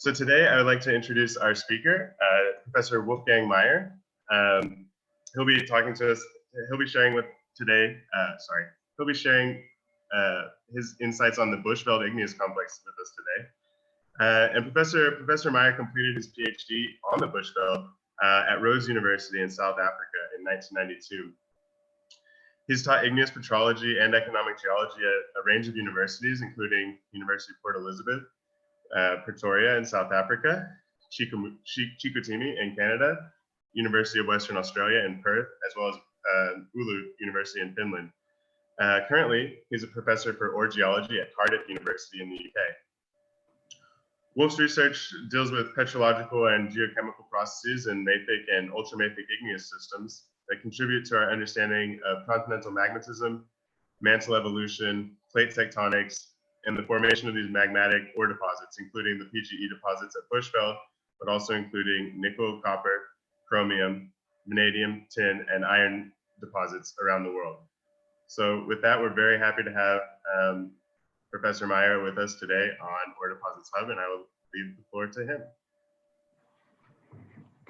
So today I would like to introduce our speaker, Professor Wolfgang Maier. He'll be talking to us. He'll be sharing He'll be sharing his insights on the Bushveld Igneous Complex with us today. And Professor Maier completed his PhD on the Bushveld at Rose University in South Africa in 1992. He's taught igneous petrology and economic geology at a range of universities, including University of Port Elizabeth, Pretoria in South Africa, Chicoutimi in Canada, University of Western Australia in Perth, as well as Oulu University in Finland. Currently, he's a professor for ore geology at Cardiff University in the UK. Wolf's research deals with petrological and geochemical processes in mafic and ultramafic igneous systems that contribute to our understanding of continental magmatism, mantle evolution, plate tectonics, and the formation of these magmatic ore deposits, including the PGE deposits at Bushveld, but also including nickel, copper, chromium, vanadium, tin, and iron deposits around the world. So with that, we're very happy to have Professor Maier with us today on Ore Deposits Hub, and I will leave the floor to him.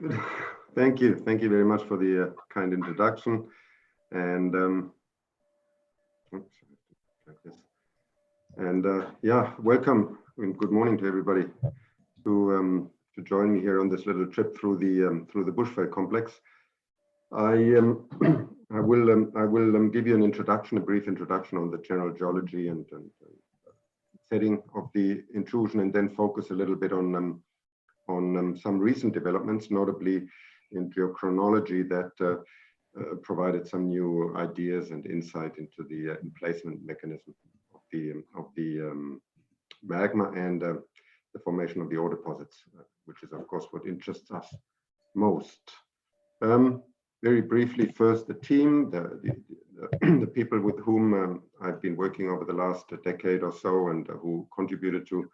Good. Thank you. Thank you very much for the kind introduction. And yeah, welcome and good morning to everybody to join me here on this little trip through the Bushveld Complex. I will give you an introduction, a brief introduction on the general geology and setting of the intrusion, and then focus a little bit on some recent developments, notably in geochronology, that provided some new ideas and insight into the emplacement mechanism of the magma and the formation of the ore deposits, which is of course what interests us most. Very briefly, first the team, the people with whom I've been working over the last decade or so, and who contributed to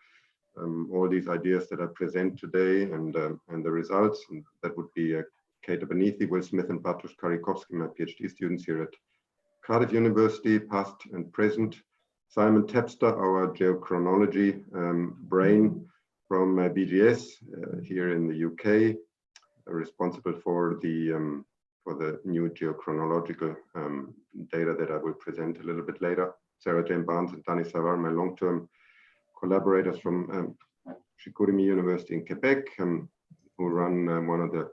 all these ideas that I present today, and the results. And that would be Kate Abernethy, Will Smith, and Bartosz Karikowski, my PhD students here at Cardiff University, past and present. Simon Tepster, our geochronology brain from BGS here in the UK, responsible for the new geochronological data that I will present a little bit later. Sarah Jane Barnes and Danny Savard, my long-term collaborators from Chicoutimi University in Quebec, who run one of the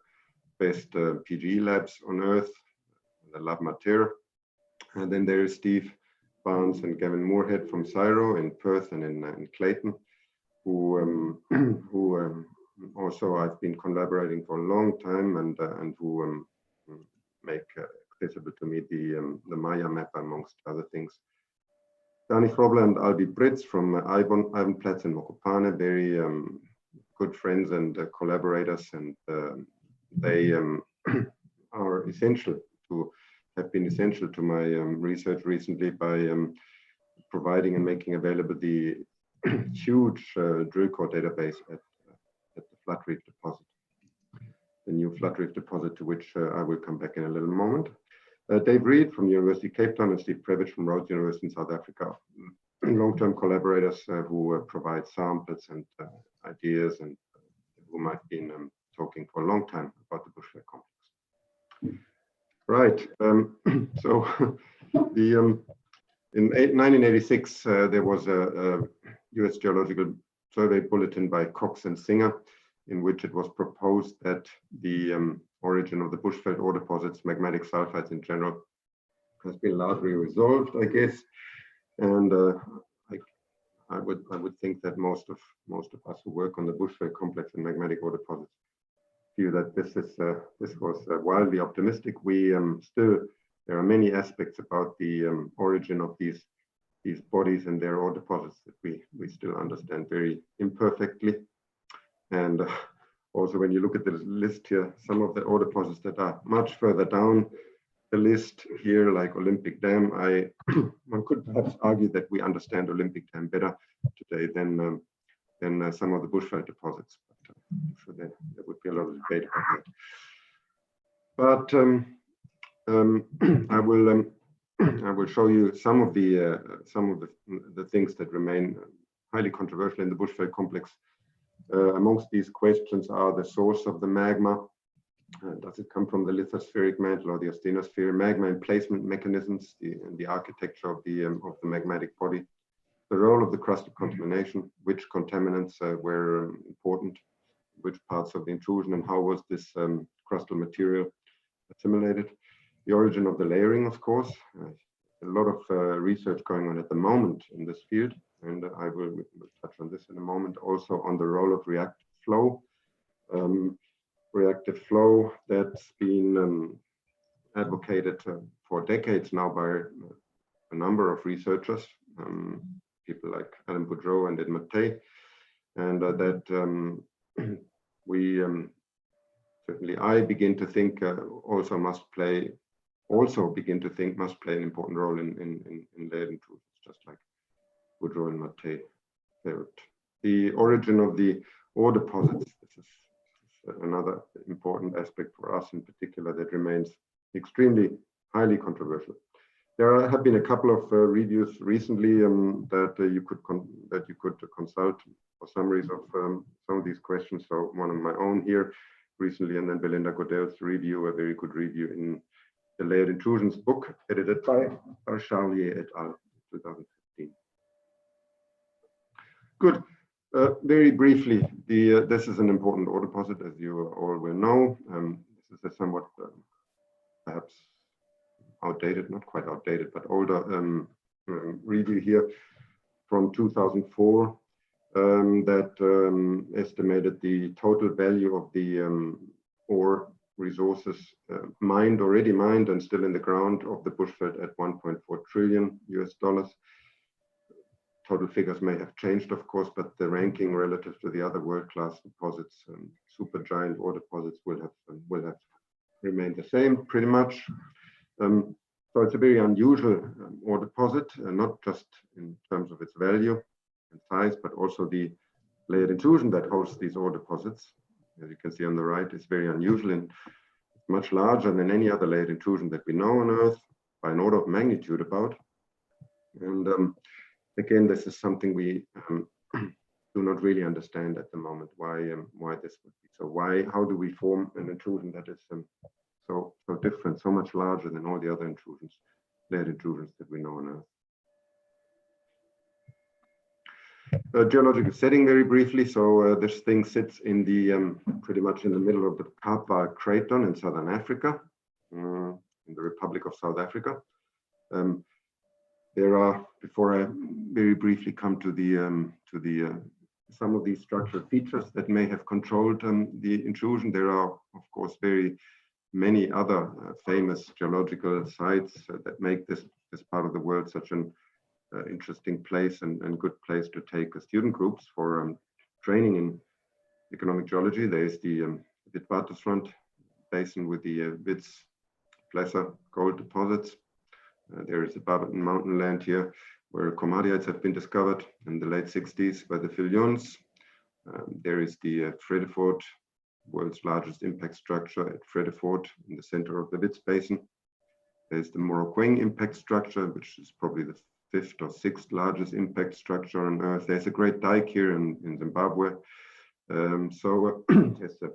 best PGE labs on Earth, the Lab Mater. And then there is Steve Barnes and Gavin Moorhead from CSIRO in Perth and in Clayton, who also I've been collaborating for a long time, and who make accessible to me the Maya map, amongst other things. Dani Frobler and Albi Britz from Ivan Plat and Mokopane, very good friends and collaborators, and they are essential have been essential to my research recently by providing and making available the huge drill core database at the Floodlift deposit, the new Floodlift deposit, to which I will come back in a little moment. Dave Reed from University of Cape Town and Steve Previch from Rhodes University in South Africa, long-term collaborators who provide samples and ideas, and whom I've been talking for a long time about the Bushveld Complex. Right. So in 1986, there was a US Geological Survey bulletin by Cox and Singer, in which it was proposed that the origin of the Bushveld ore deposits, magmatic sulphides in general, has been largely resolved, I guess. And I would think that most of us who work on the Bushveld complex and magmatic ore deposits feel that this was wildly optimistic. There are many aspects about the origin of these bodies and their ore deposits that we still understand very imperfectly. And also, when you look at the list here, some of the ore deposits that are much further down the list here, like Olympic Dam, one could perhaps argue that we understand Olympic Dam better today than some of the Bushveld deposits. But I'm sure there would be a lot of debate about that. But I will show you some of the things that remain highly controversial in the Bushveld complex, Amongst these questions are the source of the magma. Does it come from the lithospheric mantle or the asthenosphere? Magma emplacement mechanisms and the architecture of the magmatic body. The role of the crustal contamination, which contaminants were important, which parts of the intrusion, and how was this crustal material assimilated. The origin of the layering, of course. A lot of research going on at the moment in this field, and I will touch on this in a moment. Also on the role of reactive flow. Reactive flow that's been advocated for decades now by a number of researchers, people like Alain Boudreau and Ed Mattei, and that we certainly I begin to think must play an important role in layered intrusions, just like Boudreau and Mattei. The origin of the ore deposits. This is another important aspect for us in particular that remains extremely highly controversial. There have been a couple of reviews recently that you could consult for summaries of some of these questions. So one of my own here recently, and then Belinda Godel's review, a very good review in the Layered Intrusions book, edited by Charlier et al. 2015. Good. Very briefly, this is an important ore deposit, as you all will know. This is a somewhat perhaps outdated, not quite outdated, but older review here from 2004 that estimated the total value of the ore resources already mined and still in the ground of the Bushveld at $1.4 trillion. Total figures may have changed, of course, but the ranking relative to the other world-class deposits, supergiant ore deposits, will have remained the same pretty much. So it's a very unusual ore deposit, not just in terms of its value and size, but also the layered intrusion that hosts these ore deposits. As you can see on the right, is very unusual and much larger than any other layered intrusion that we know on Earth, by an order of magnitude about. And again, this is something we do not really understand at the moment, why this would be. So how do we form an intrusion that is so different, so much larger than all the other intrusions, layered intrusions that we know on Earth? Geological setting, very briefly. So this thing sits in the pretty much in the middle of the Plat craton in southern Africa, in the Republic of South Africa. There are, before I very briefly come to the some of these structural features that may have controlled the intrusion, there are, of course, very many other famous geological sites that make this part of the world such an interesting place and good place to take student groups for training in economic geology. There is the Witwatersrand basin with the Wits placer gold deposits. There is the Barberton mountain land here where comadites have been discovered in the late 60s by the Fillions. There is the Fredefort, world's largest impact structure at Fredefort in the center of the Wits basin. There's the Morokweng impact structure, which is probably the 5th or 6th largest impact structure on Earth. There's a great dike here in Zimbabwe. So there's the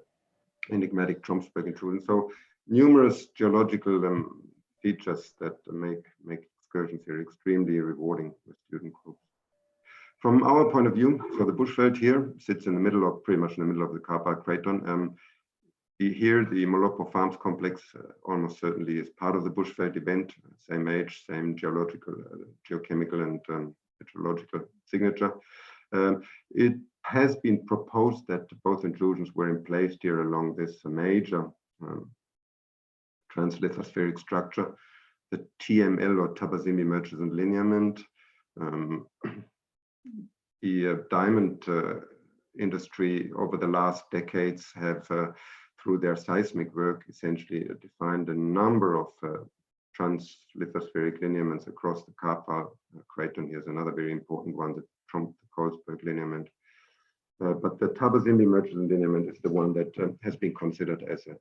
enigmatic Tromsberg intrusion. So numerous geological features that make excursions here extremely rewarding with student groups. From our point of view, so the Bushveld here sits in the middle of, pretty much in the middle of the Karpa craton. Here, the Molopo Farms complex almost certainly is part of the Bushveld event, same age, same geological, geochemical and meteorological signature. It has been proposed that both intrusions were emplaced here along this major translithospheric structure, the TML or Tabazimbi Murchison lineament. The diamond industry over the last decades have, through their seismic work, essentially defined a number of translithospheric lineaments across the Karpa craton. Here's another very important one, the Tromp-Kolsberg lineament. But the Tabazimbi Murchison lineament is the one that has been considered as a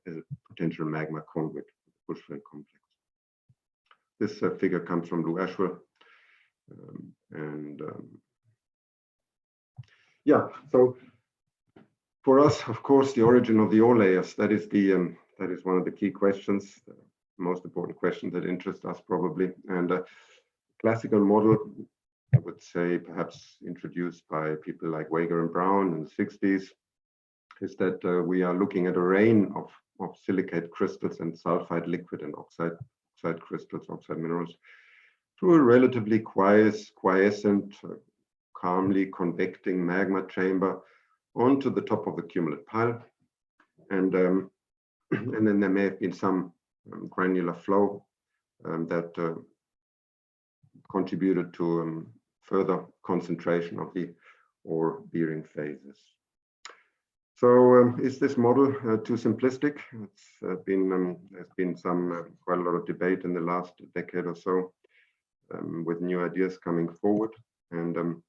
potential magma conduit for the Bushveld complex. This figure comes from Lou Ashwell. Yeah, so For us, of course, the origin of the ore layers, that is one of the key questions, the most important question that interests us probably. And a classical model, I would say perhaps introduced by people like Wager and Brown in the 60s, is that we are looking at a rain of silicate crystals and sulfide liquid and oxide crystals, oxide minerals, through a relatively quiescent, calmly convecting magma chamber onto the top of the cumulate pile. And then there may have been some granular flow that contributed to further concentration of the ore bearing phases. So is this model too simplistic? There's been quite a lot of debate in the last decade or so with new ideas coming forward. And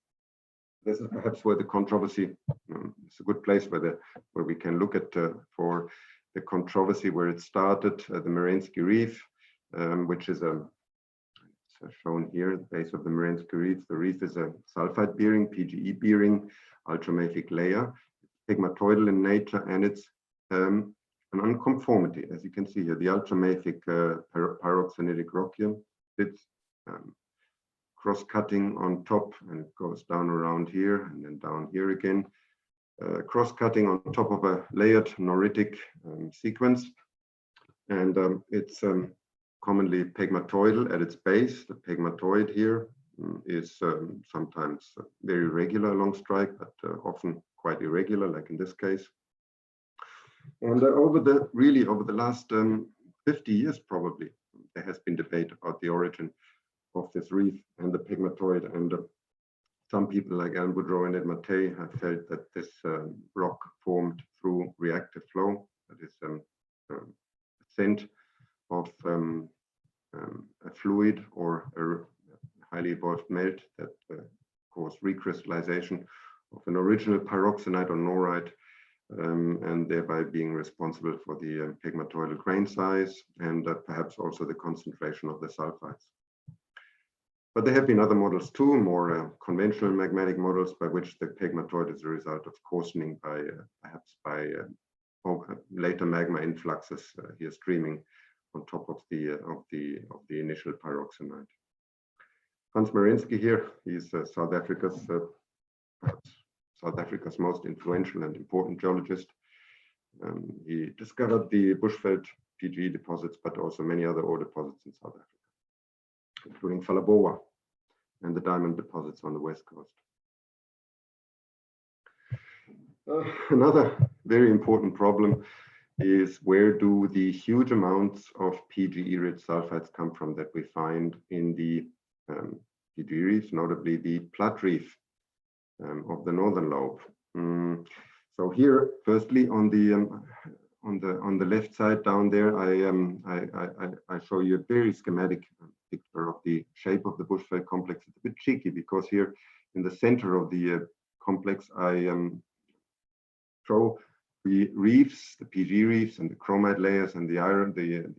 this is perhaps where the controversy, it's a good place where we can look at for the controversy where it started, the Merensky Reef, which is shown here, the base of the Merensky Reef. The reef is a sulphide bearing, PGE bearing, ultramafic layer, pegmatoidal in nature, and it's an unconformity, as you can see here. The ultramafic pyroxenitic rock here, it's cross-cutting on top, and it goes down around here and then down here again. Cross-cutting on top of a layered noritic sequence, and it's commonly pegmatoidal at its base. The pegmatoid here is sometimes very regular along strike, but often quite irregular, like in this case. And over the last 50 years probably, there has been debate about the origin of this reef and the pegmatoid, and some people like Alan Boudreau and Ed Mattei have felt that this rock formed through reactive flow, that is ascent of a fluid or a highly evolved melt that caused recrystallization of an original pyroxenite or norite, and thereby being responsible for the pegmatoidal grain size and perhaps also the concentration of the sulfides. But there have been other models too, more conventional magmatic models, by which the pegmatoid is a result of coarsening by perhaps by later magma influxes here streaming on top of the initial pyroxenite. Hans Merensky here, he's South Africa's perhaps South Africa's most influential and important geologist. He discovered the Bushveld PGE deposits, but also many other ore deposits in South Africa, including Phalaborwa and the diamond deposits on the west coast. Another very important problem is, where do the huge amounts of PGE-rich sulfides come from that we find in the PGE reefs, notably the Plat reef of the northern lobe. So here, firstly, on the left side down there, I show you a very schematic picture of the shape of the Bushveld complex. It's a bit cheeky because here in the center of the complex, I show the reefs, the PGE reefs, and the chromite layers, and the iron, the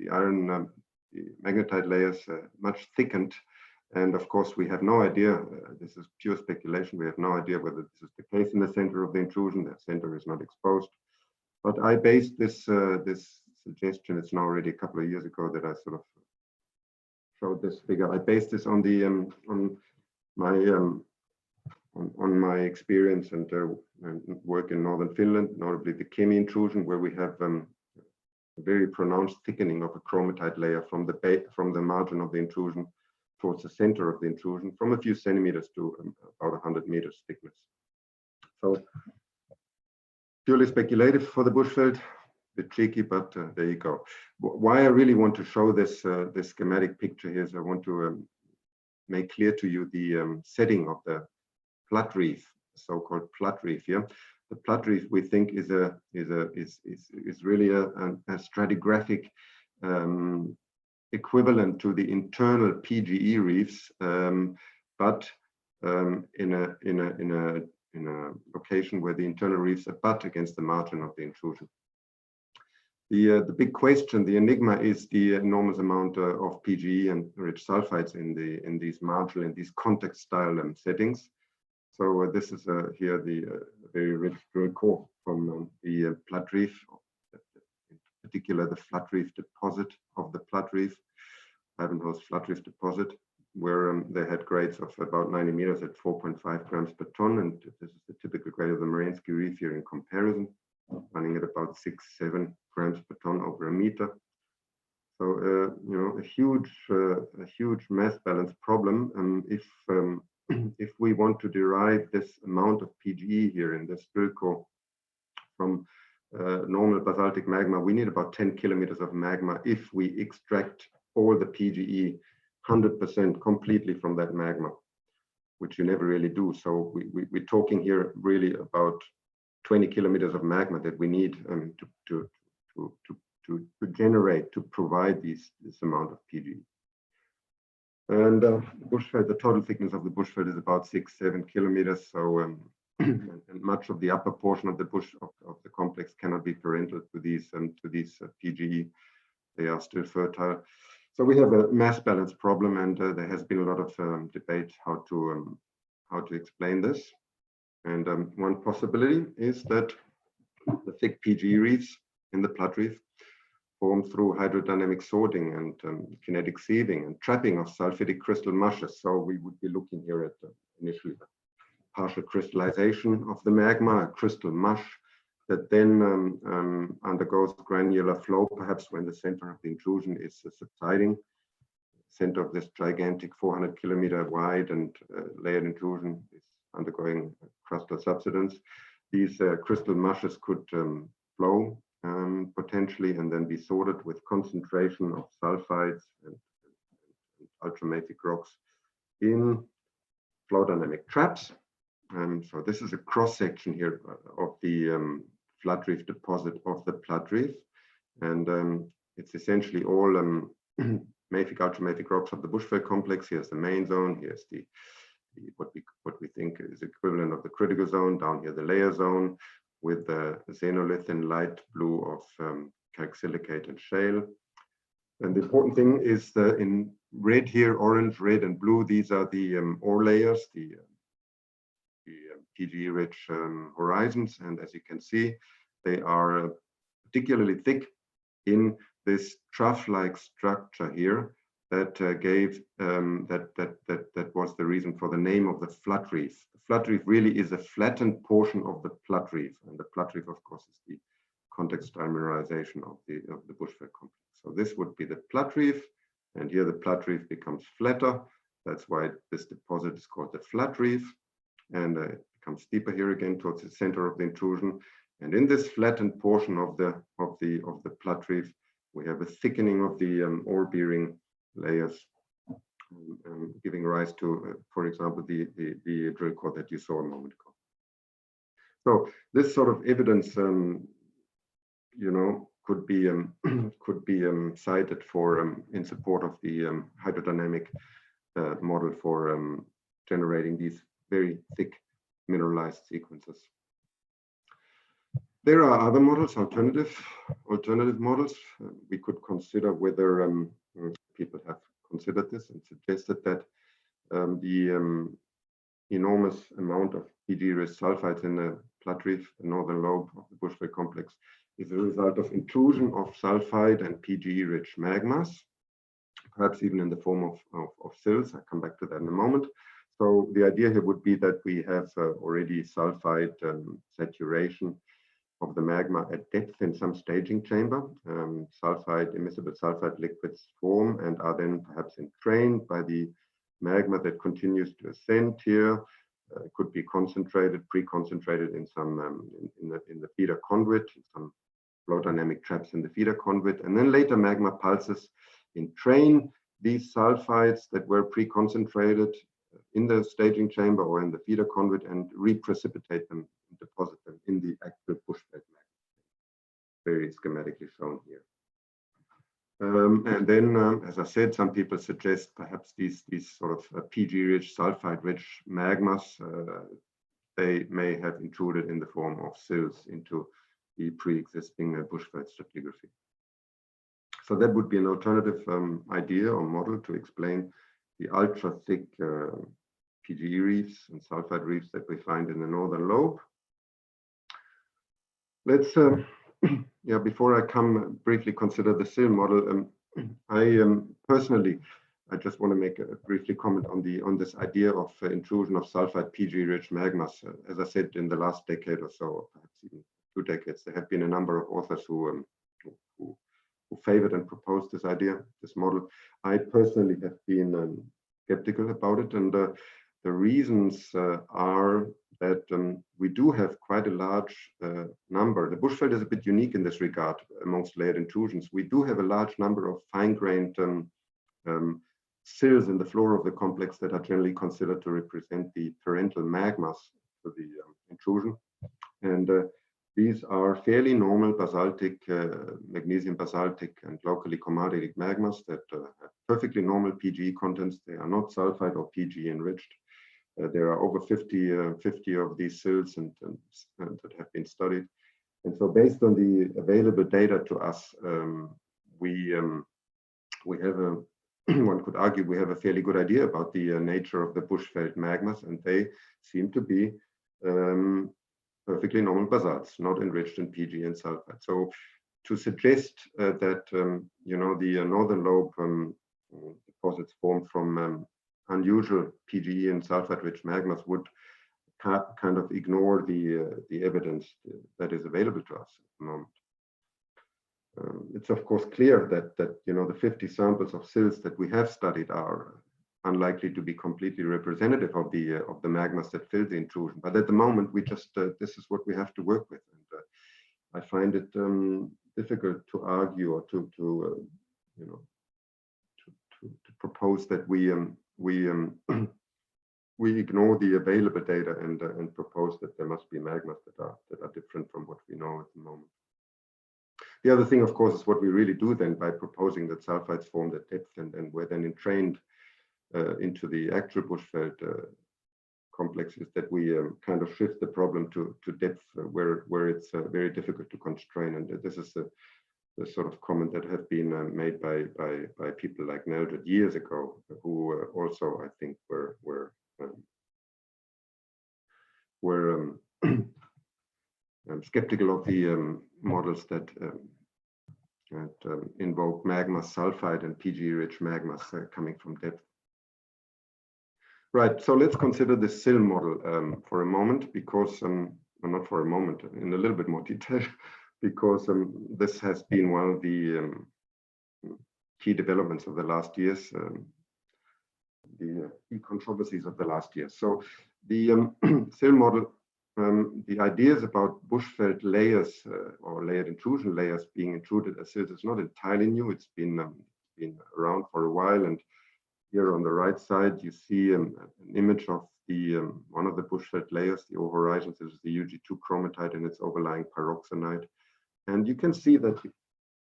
magnetite layers, much thickened. And of course, we have no idea, this is pure speculation, we have no idea whether this is the case in the center of the intrusion. The center is not exposed. But I based this suggestion, it's now already a couple of years ago that I sort of showed this figure. I based this on the on my experience and work in northern Finland, notably the Kemi intrusion, where we have a very pronounced thickening of a chromatite layer from the margin of the intrusion towards the center of the intrusion, from a few centimeters to about 100 meters thickness. So purely speculative for the Bushveld, a bit cheeky, but there you go. Why I really want to show this this schematic picture here is I want to make clear to you the setting of the Plat reef, so-called Plat reef here. The Plat reef, we think, is really a stratigraphic equivalent to the internal PGE reefs, but in a location where the internal reefs abut against the margin of the intrusion. The big question, the enigma, is the enormous amount of PGE and rich sulfides in these marginal, in these context style settings. So this is here the very rich drill core from the Plat Reef, in particular the Flood Reef deposit of the Plat Reef, Barrientos Flood Reef deposit, where they had grades of about 90 meters at 4.5 grams per ton, and this is the typical grade of the Marinsky Reef here in comparison, running at about 6-7 grams per ton over a meter. So you know, a huge mass balance problem. If we want to derive this amount of PGE here in this drill core from normal basaltic magma, we need about 10 kilometers of magma if we extract all the PGE 100% completely from that magma, which you never really do. So we're talking here really about 20 kilometers of magma that we need to generate, to provide this amount of PGE. And Bushveld, the total thickness of the Bushveld is about 6-7 kilometers. So and much of the upper portion of the of the complex cannot be parental to these PGE. They are still fertile. So we have a mass balance problem, and there has been a lot of debate how to explain this. And one possibility is that the thick PGE reefs in the Plat Reef form through hydrodynamic sorting and kinetic sieving and trapping of sulfidic crystal mushes. So we would be looking here at initially the partial crystallization of the magma, a crystal mush that then undergoes granular flow, perhaps when the center of the intrusion is subsiding. Center of this gigantic 400 kilometer wide and layered intrusion is undergoing crustal subsidence. These crystal mushes could flow potentially and then be sorted with concentration of sulfides and ultramafic rocks in flow dynamic traps. So this is a cross section here of the Flood Reef deposit of the Plat Reef, and it's essentially all mafic, ultramafic rocks of the Bushveld complex. Here's the main zone. Here's the what we think is equivalent of the critical zone. Down here, the layer zone with the xenolith in light blue of calc-silicate and shale. And the important thing is in red here, orange, red, and blue. These are the ore layers, the PGE-rich horizons, and as you can see, they are particularly thick in this trough-like structure here that gave that was the reason for the name of the Flood Reef. The Flood Reef really is a flattened portion of the Plat Reef, and the Plat Reef, of course, is the context-style mineralization of the Bushveld complex. So this would be the Plat Reef, and here the Plat Reef becomes flatter. That's why this deposit is called the Flood Reef, and it becomes steeper here again towards the center of the intrusion. And in this flattened portion of the Plat Reef, we have a thickening of the ore-bearing layers, giving rise to, for example, the drill core that you saw a moment ago. So this sort of evidence, you know, could be cited for in support of the hydrodynamic model for generating these very thick mineralized sequences. There are other models, alternative models. We could consider whether people have considered this and suggested that the enormous amount of PGE-rich sulfides in the Plat Reef, the northern lobe of the Bushveld complex, is a result of intrusion of sulfide and PGE-rich magmas, perhaps even in the form of sills. I'll come back to that in a moment. So the idea here would be that we have already sulfide saturation of the magma at depth in some staging chamber. Immiscible sulfide liquids form and are then perhaps entrained by the magma that continues to ascend here. It could be concentrated, pre-concentrated in some in the feeder conduit, some flow dynamic traps in the feeder conduit, and then later magma pulses entrain these sulfides that were pre-concentrated in the staging chamber or in the feeder conduit and reprecipitate them and deposit them in the actual Bushveld magma, very schematically shown here. And then, as I said, some people suggest perhaps these sort of PG-rich, sulfide-rich magmas, they may have intruded in the form of sills into the pre-existing Bushveld stratigraphy. So that would be an alternative idea or model to explain the ultra-thick PGE reefs and sulfide reefs that we find in the northern lobe. let's yeah, before I come briefly consider the SIL model, personally, I just want to make a briefly comment on this idea of intrusion of sulphide PGE-rich magmas. As I said, in the last decade or so, perhaps even 2 decades, there have been a number of authors who favored and proposed this idea, this model. I personally have been skeptical about it, and the reasons are that we do have quite a large number. The Bushveld is a bit unique in this regard amongst layered intrusions. We do have a large number of fine-grained sills in the floor of the complex that are generally considered to represent the parental magmas for the intrusion. And these are fairly normal basaltic, magnesium basaltic and locally komatitic magmas that have perfectly normal PGE contents. They are not sulfide or PGE enriched. There are over 50 of these sills and that have been studied. And so based on the available data to us, we have a, one could argue we have a fairly good idea about the nature of the Bushveld magmas, and they seem to be perfectly normal basalts, not enriched in PGE and sulfide. So to suggest that, you know, the northern lobe deposits formed from unusual PGE and sulfide-rich magmas would kind of ignore the evidence that is available to us at the moment. It's of course clear that you know the 50 samples of sills that we have studied are unlikely to be completely representative of the magmas that fill the intrusion. But at the moment, we just this is what we have to work with, and I find it difficult to argue or to you know to propose that we ignore the available data and propose that there must be magmas that are different from what we know at the moment. The other thing, of course, is what we really do then by proposing that sulfides formed at depth and were then entrained into the actual Bushveld complex, is that we kind of shift the problem to depth where it's very difficult to constrain. And this is the sort of comment that have been made by people like Nelder years ago, who also I think were skeptical of the models that invoke magmas, sulfide and PGE-rich magmas coming from depth. Right, so let's consider the SIL model for a moment, because, well, not for a moment, in a little bit more detail, because this has been one of the key developments of the last years, the controversies of the last years. So the SIL model, the ideas about Bushveld layers or layered intrusion layers being intruded as sills is not entirely new. It's been around for a while, and here on the right side you see an image of the one of the Bushveld layers, the O horizons. This is the UG2 chromatite and its overlying pyroxenite, and you can see that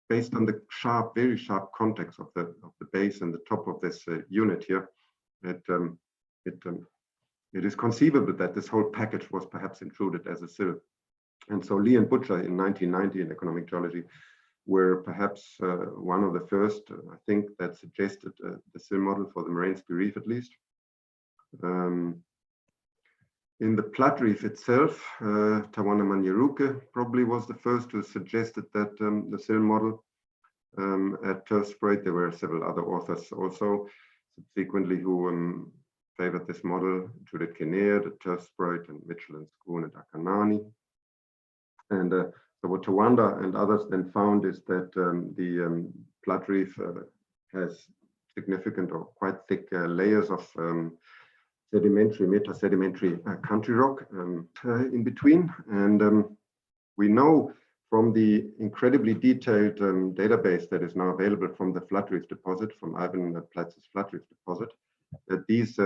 based on the sharp, very sharp contact of the base and the top of this unit here, it is conceivable that this whole package was perhaps intruded as a sill. And so Lee and Butcher in 1990 in economic geology were perhaps one of the first, I think, that suggested the SIL model for the Marinsky Reef, at least. In the Plat Reef itself, Tawana Manyeruke probably was the first who suggested that the SIL model at Turfspruit. There were several other authors also subsequently who favored this model: Judith Kinnear, the Turfspruit, and Mitchell and Schoon and Akanani. And so what Tawanda and others then found is that the Plat Reef has significant or quite thick layers of sedimentary, meta-sedimentary country rock in between. And we know from the incredibly detailed database that is now available from the Flood Reef deposit, from Ivan Platz's Flood Reef deposit, that these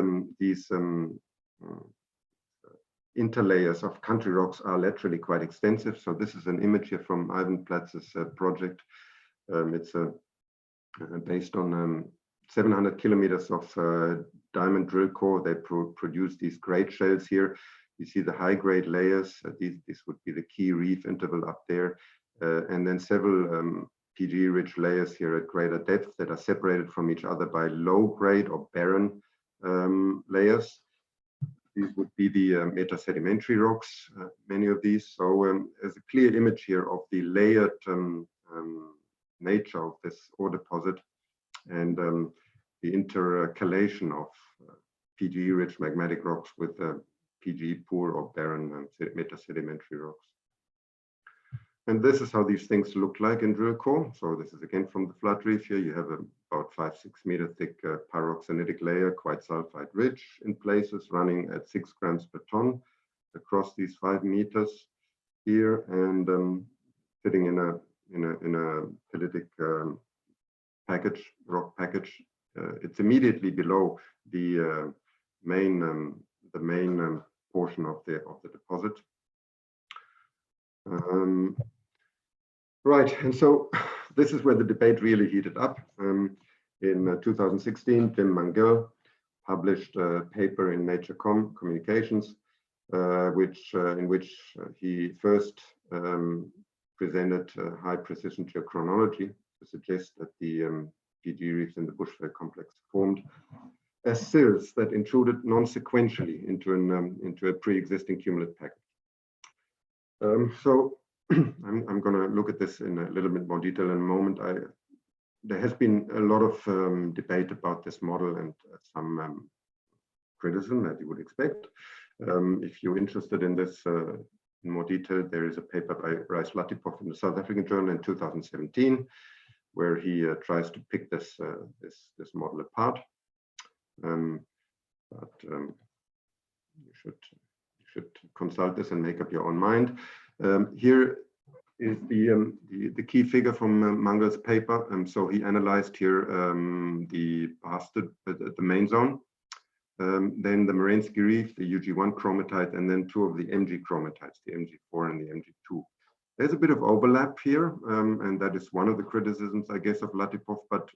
interlayers of country rocks are laterally quite extensive. So this is an image here from Ivan Platz's project. It's based on 700 kilometers of diamond drill core. They produce these great shells here. You see the high-grade layers. This would be the key reef interval up there, and then several PGE-rich layers here at greater depth that are separated from each other by low-grade or barren layers. these would be the metasedimentary rocks, many of these. So there's a clear image here of the layered nature of this ore deposit and the intercalation of PGE-rich magmatic rocks with PGE poor or barren metasedimentary rocks. And this is how these things look like in drill core. So this is again from the flood reef here. You have about 5-6 meter thick pyroxenitic layer, quite sulphide rich in places, running at 6 grams per ton across these 5 meters here, and sitting in a pilitic package, rock package. It's immediately below the main portion of the deposit. Right, and so this is where the debate really heated up. In 2016, Mangal published a paper in Nature Communications, in which he first presented high precision geochronology to suggest that the PGE reefs in the Bushveld complex formed as sills that intruded non-sequentially into a pre-existing cumulate package. So I'm going to look at this in a little bit more detail in a moment. There has been a lot of debate about this model and some criticism, as you would expect. If you're interested in this in more detail, there is a paper by Latipov in the South African Journal in 2017, where he tries to pick this model apart. But you should consult this and make up your own mind. Here is the key figure from Mangal's paper. So he analyzed here the main zone, then the Marinsky Reef, the UG1 chromatite, and then 2 of the MG chromatites, the MG4 and the MG2. There's a bit of overlap here, and that is one of the criticisms, I guess, of Latipov. But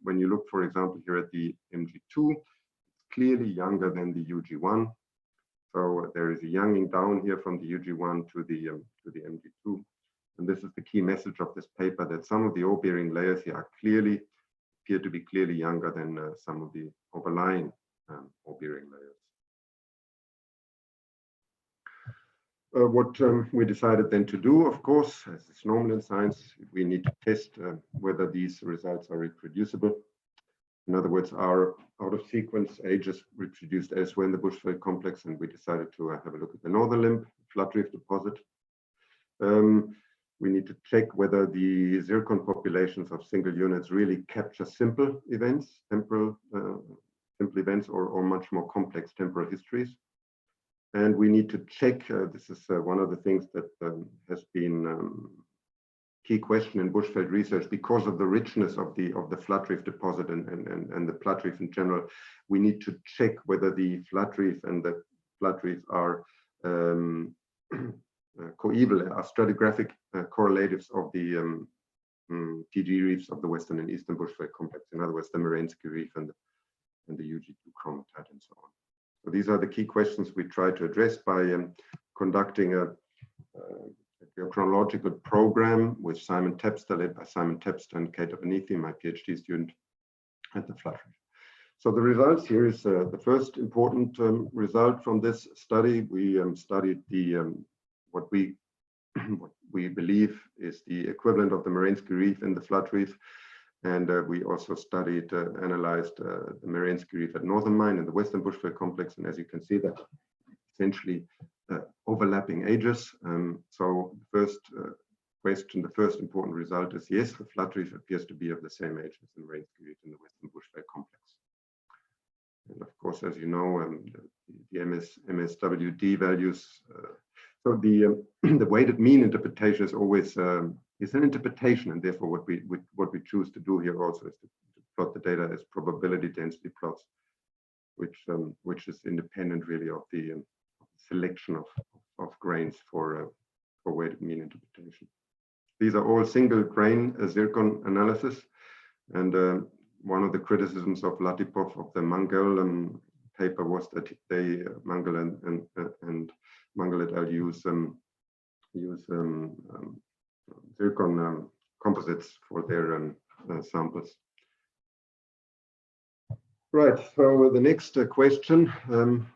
when you look, for example, here at the MG2, it's clearly younger than the UG1. So there is a younging down here from the UG1 to the MG2. And this is the key message of this paper, that some of the ore-bearing layers here appear to be clearly younger than some of the overlying ore-bearing layers. What we decided then to do, of course, as is normal in science, we need to test whether these results are reproducible. In other words, are out-of-sequence ages reproduced elsewhere in the Bushveld complex, and we decided to have a look at the northern limb, flood reef deposit. We need to check whether the zircon populations of single units really capture simple events, simple events, or much more complex temporal histories. And we need to check, this is one of the things that has been key question in Bushveld research, because of the richness of the flood reef deposit and the Plat reef in general. We need to check whether the flood reef and the Plat reef are coeval, are stratigraphic correlatives of the PGE reefs of the western and eastern Bushveld complex. In other words, the Marinsky Reef and the UG2 chromatite and so on. So these are the key questions we try to address by conducting a geochronological program with Simon Tepster, led by Simon Tepster and Kate Abernethy, my PhD student at the Flood Reef. So the results here is the first important result from this study. We studied the what we believe is the equivalent of the Marinsky Reef in the Flood Reef, and we also studied, analyzed the Marinsky Reef at Northern Mine in the Western Bushveld complex, and as you can see, that essentially overlapping ages. So the first question, the first important result is, yes, the flood reef appears to be of the same age as the Marinsky Reef in the Western Bushveld complex. And of course, as you know, the MSWD values, so the weighted mean interpretation is always is an interpretation, and therefore what we choose to do here also is to plot the data as probability density plots, which is independent really of the selection of grains for weighted mean interpretation. These are all single grain zircon analysis, and one of the criticisms of Latipov of the Mangal paper was that they Mangal and Mangal et al. use zircon composites for their samples. Right, so the next question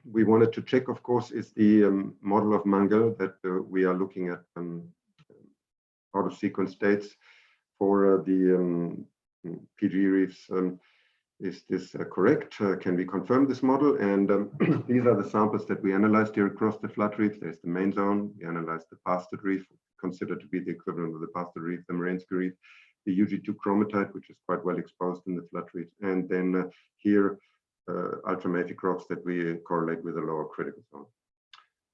we wanted to check, of course, is the model of Mangal that we are looking at out of sequence dates for the PGE reefs. Is this correct? Can we confirm this model? And these are the samples that we analyzed here across the flood reef. There's the main zone. We analyzed the bastard reef, considered to be the equivalent of the bastard reef, the Marinsky reef, the UG2 chromatite, which is quite well exposed in the flood reef, and then here ultramafic rocks that we correlate with a lower critical zone.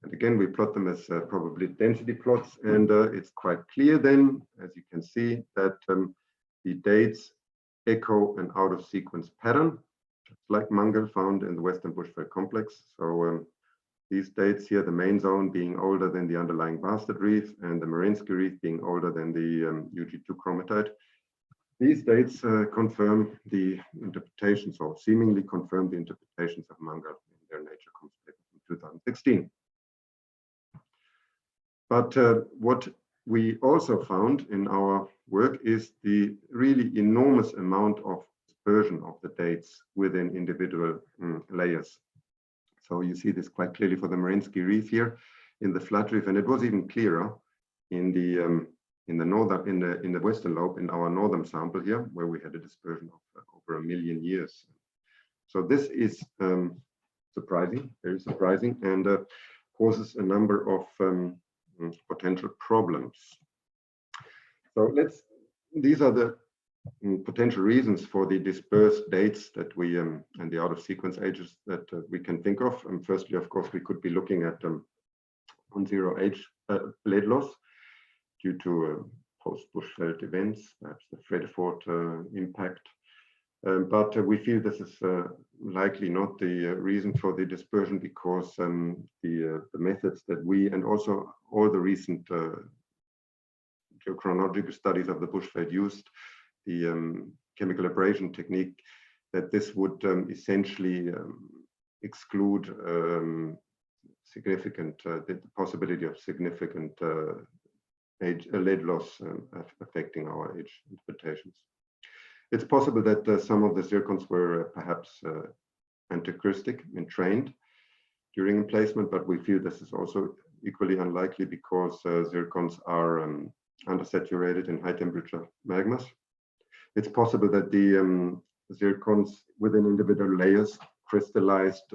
And again, we plot them as probability density plots, and it's quite clear then, as you can see, that the dates echo an out of sequence pattern, just like Mangal found in the Western Bushveld Complex. So these dates here, the main zone being older than the underlying bastard reef and the Marinsky reef being older than the UG2 chromatite. These dates confirm the interpretations, or seemingly confirm the interpretations of Mangal in their Nature Comms paper from 2016. But what we also found in our work is the really enormous amount of dispersion of the dates within individual layers. So you see this quite clearly for the Marinsky reef here in the flood reef, and it was even clearer in the western lobe, in our northern sample here, where we had a dispersion of over 1 million years. So this is surprising, very surprising, and causes a number of potential problems. So these are the potential reasons for the dispersed dates that we and the out of sequence ages that we can think of. Firstly, of course, we could be looking at non-zero age blade loss due to post-Bushveld events, perhaps the Fredefort impact. But we feel this is likely not the reason for the dispersion, because the methods that we, and also all the recent geochronological studies of the Bushveld used, the chemical abrasion technique, that this would essentially exclude significant, the possibility of significant lead loss affecting our age interpretations. It's possible that some of the zircons were perhaps anticrystic and trained during emplacement, but we feel this is also equally unlikely because zircons are undersaturated in high temperature magmas. It's possible that the zircons within individual layers crystallized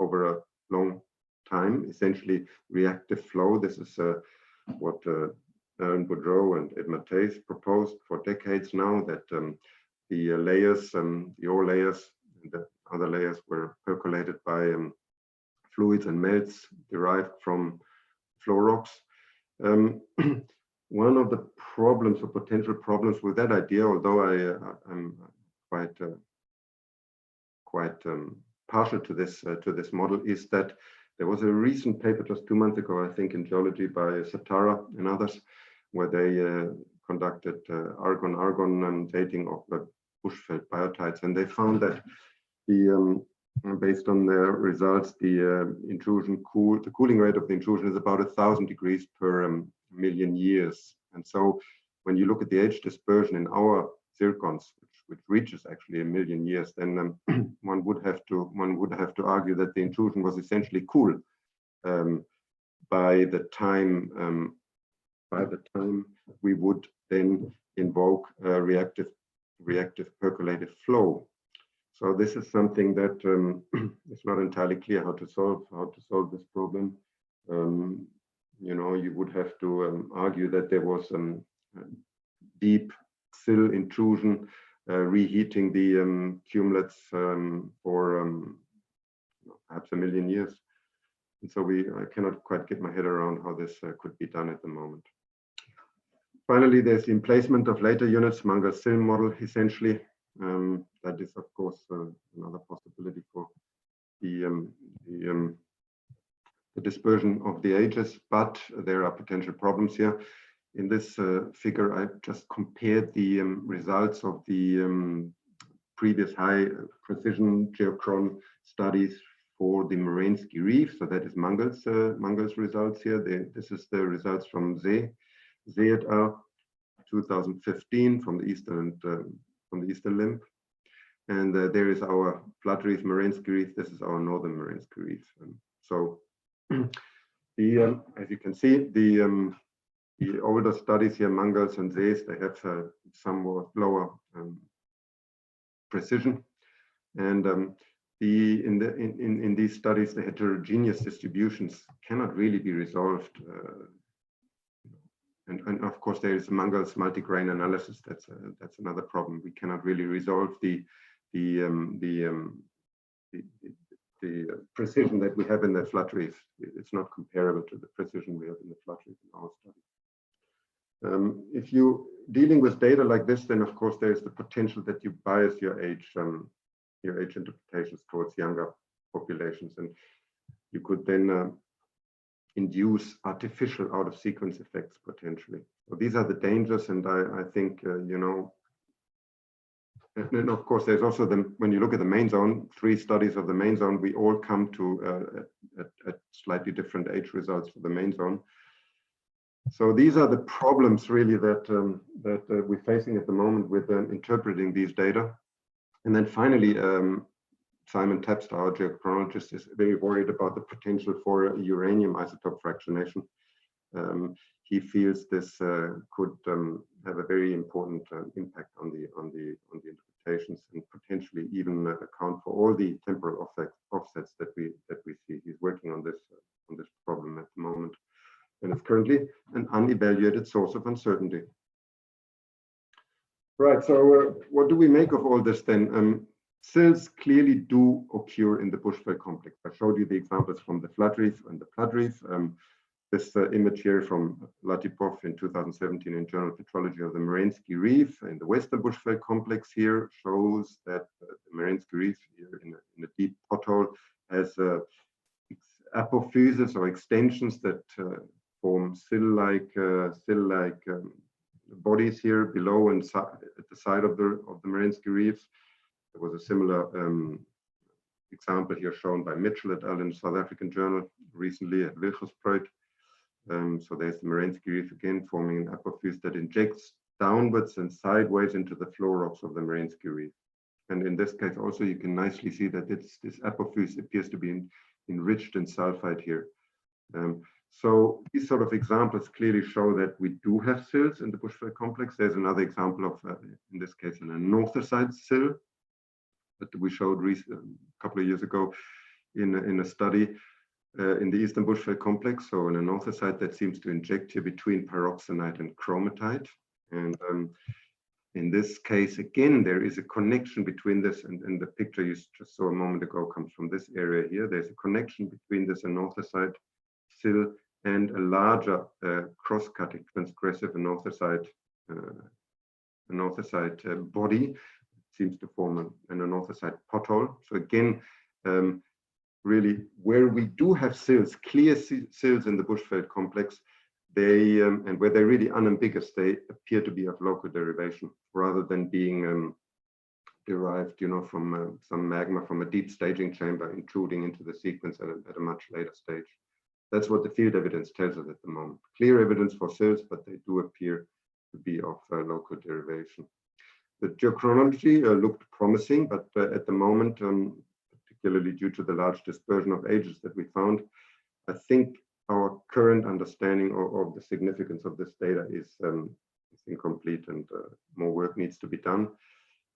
over a long time, essentially reactive flow. This is what Aaron Boudreau and Ed Mattheys proposed for decades now, that the layers, the ore layers and the other layers were percolated by fluids and melts derived from flow rocks. One of the problems, or potential problems with that idea, although I'm quite partial to this model, is that there was a recent paper just 2 months ago, I think, in geology by Satara and others, where they conducted argon dating of the Bushveld biotites, and they found that based on their results, the cooling rate of the intrusion is about 1,000 degrees per million years. And so when you look at the age dispersion in our zircons, which reaches actually 1 million years, then one would have to argue that the intrusion was essentially cool by the time we would then invoke reactive percolative flow. So this is something that is not entirely clear how to solve this problem. You know, you would have to argue that there was some deep sill intrusion reheating the cumulates for perhaps 1 million years. And so I cannot quite get my head around how this could be done at the moment. Finally, there's the emplacement of later units, Mangal's sill model, essentially. That is, of course, another possibility for the dispersion of the ages, but there are potential problems here. In this figure, I've just compared the results of the previous high precision geochron studies for the Marinsky Reef. So that is Mangal's results here. This is the results from Zee et al. 2015 from the eastern limb. And there is our Plat Reef, Marinsky Reef. This is our northern Marinsky Reef. So as you can see, the older studies here, Mangals and Sees, they have somewhat lower precision. And in these studies, the heterogeneous distributions cannot really be resolved. And of course, there is Mangal's multi-grain analysis. That's another problem. We cannot really resolve the precision that we have in the Flood Reef. It's not comparable to the precision we have in the Flood Reef in our study. If you're dealing with data like this, then of course there's the potential that you bias your age interpretations towards younger populations, and you could then induce artificial out-of-sequence effects potentially. So these are the dangers, and I think you know. And then of course there's also when you look at the main zone, 3 studies of the main zone, we all come to at slightly different age results for the main zone. So these are the problems really that we're facing at the moment with interpreting these data. And then finally, Simon Tapster, our geochronologist, is very worried about the potential for uranium isotope fractionation. He feels this could have a very important impact on the interpretations, and potentially even account for all the temporal offsets that we see. He's working on this problem at the moment, and it's currently an unevaluated source of uncertainty. Right. So what do we make of all this then? Sills clearly do occur in the Bushveld complex. I showed you the examples from the Flood Reef and the Plat Reef. This image here from Latipov in 2017 in Journal of Petrology of the Marinsky Reef in the Western Bushveld complex here shows that the Marinsky Reef here in a deep pothole has apophyses or extensions that form sill-like bodies here below and at the side of the Marinsky Reef. There was a similar example here shown by Mitchell et al. In South African journal recently at Wilgersproit. So there's the Marinsky Reef again forming an apophyse that injects downwards and sideways into the floor rocks of the Marinsky Reef. And in this case also you can nicely see that this apophyse appears to be enriched in sulphide here. So these sort of examples clearly show that we do have sills in the Bushveld complex. There's another example of, in this case, an anorthosite sill that we showed a couple of years ago in a study in the Eastern Bushveld complex. So an anorthosite that seems to inject here between pyroxenite and chromatite. And in this case, again, there is a connection between this, and the picture you just saw a moment ago comes from this area here. There's a connection between this anorthosite sill and a larger cross-cutting transgressive anorthosite body. It seems to form an anorthosite pothole. So again, really where we do have sills, clear sills in the Bushveld complex, they and where they're really unambiguous, they appear to be of local derivation rather than being derived, you know, from some magma from a deep staging chamber intruding into the sequence at a much later stage. That's what the field evidence tells us at the moment. Clear evidence for sills, but they do appear to be of local derivation. The geochronology looked promising, but at the moment, particularly due to the large dispersion of ages that we found, I think our current understanding of the significance of this data is incomplete, and more work needs to be done.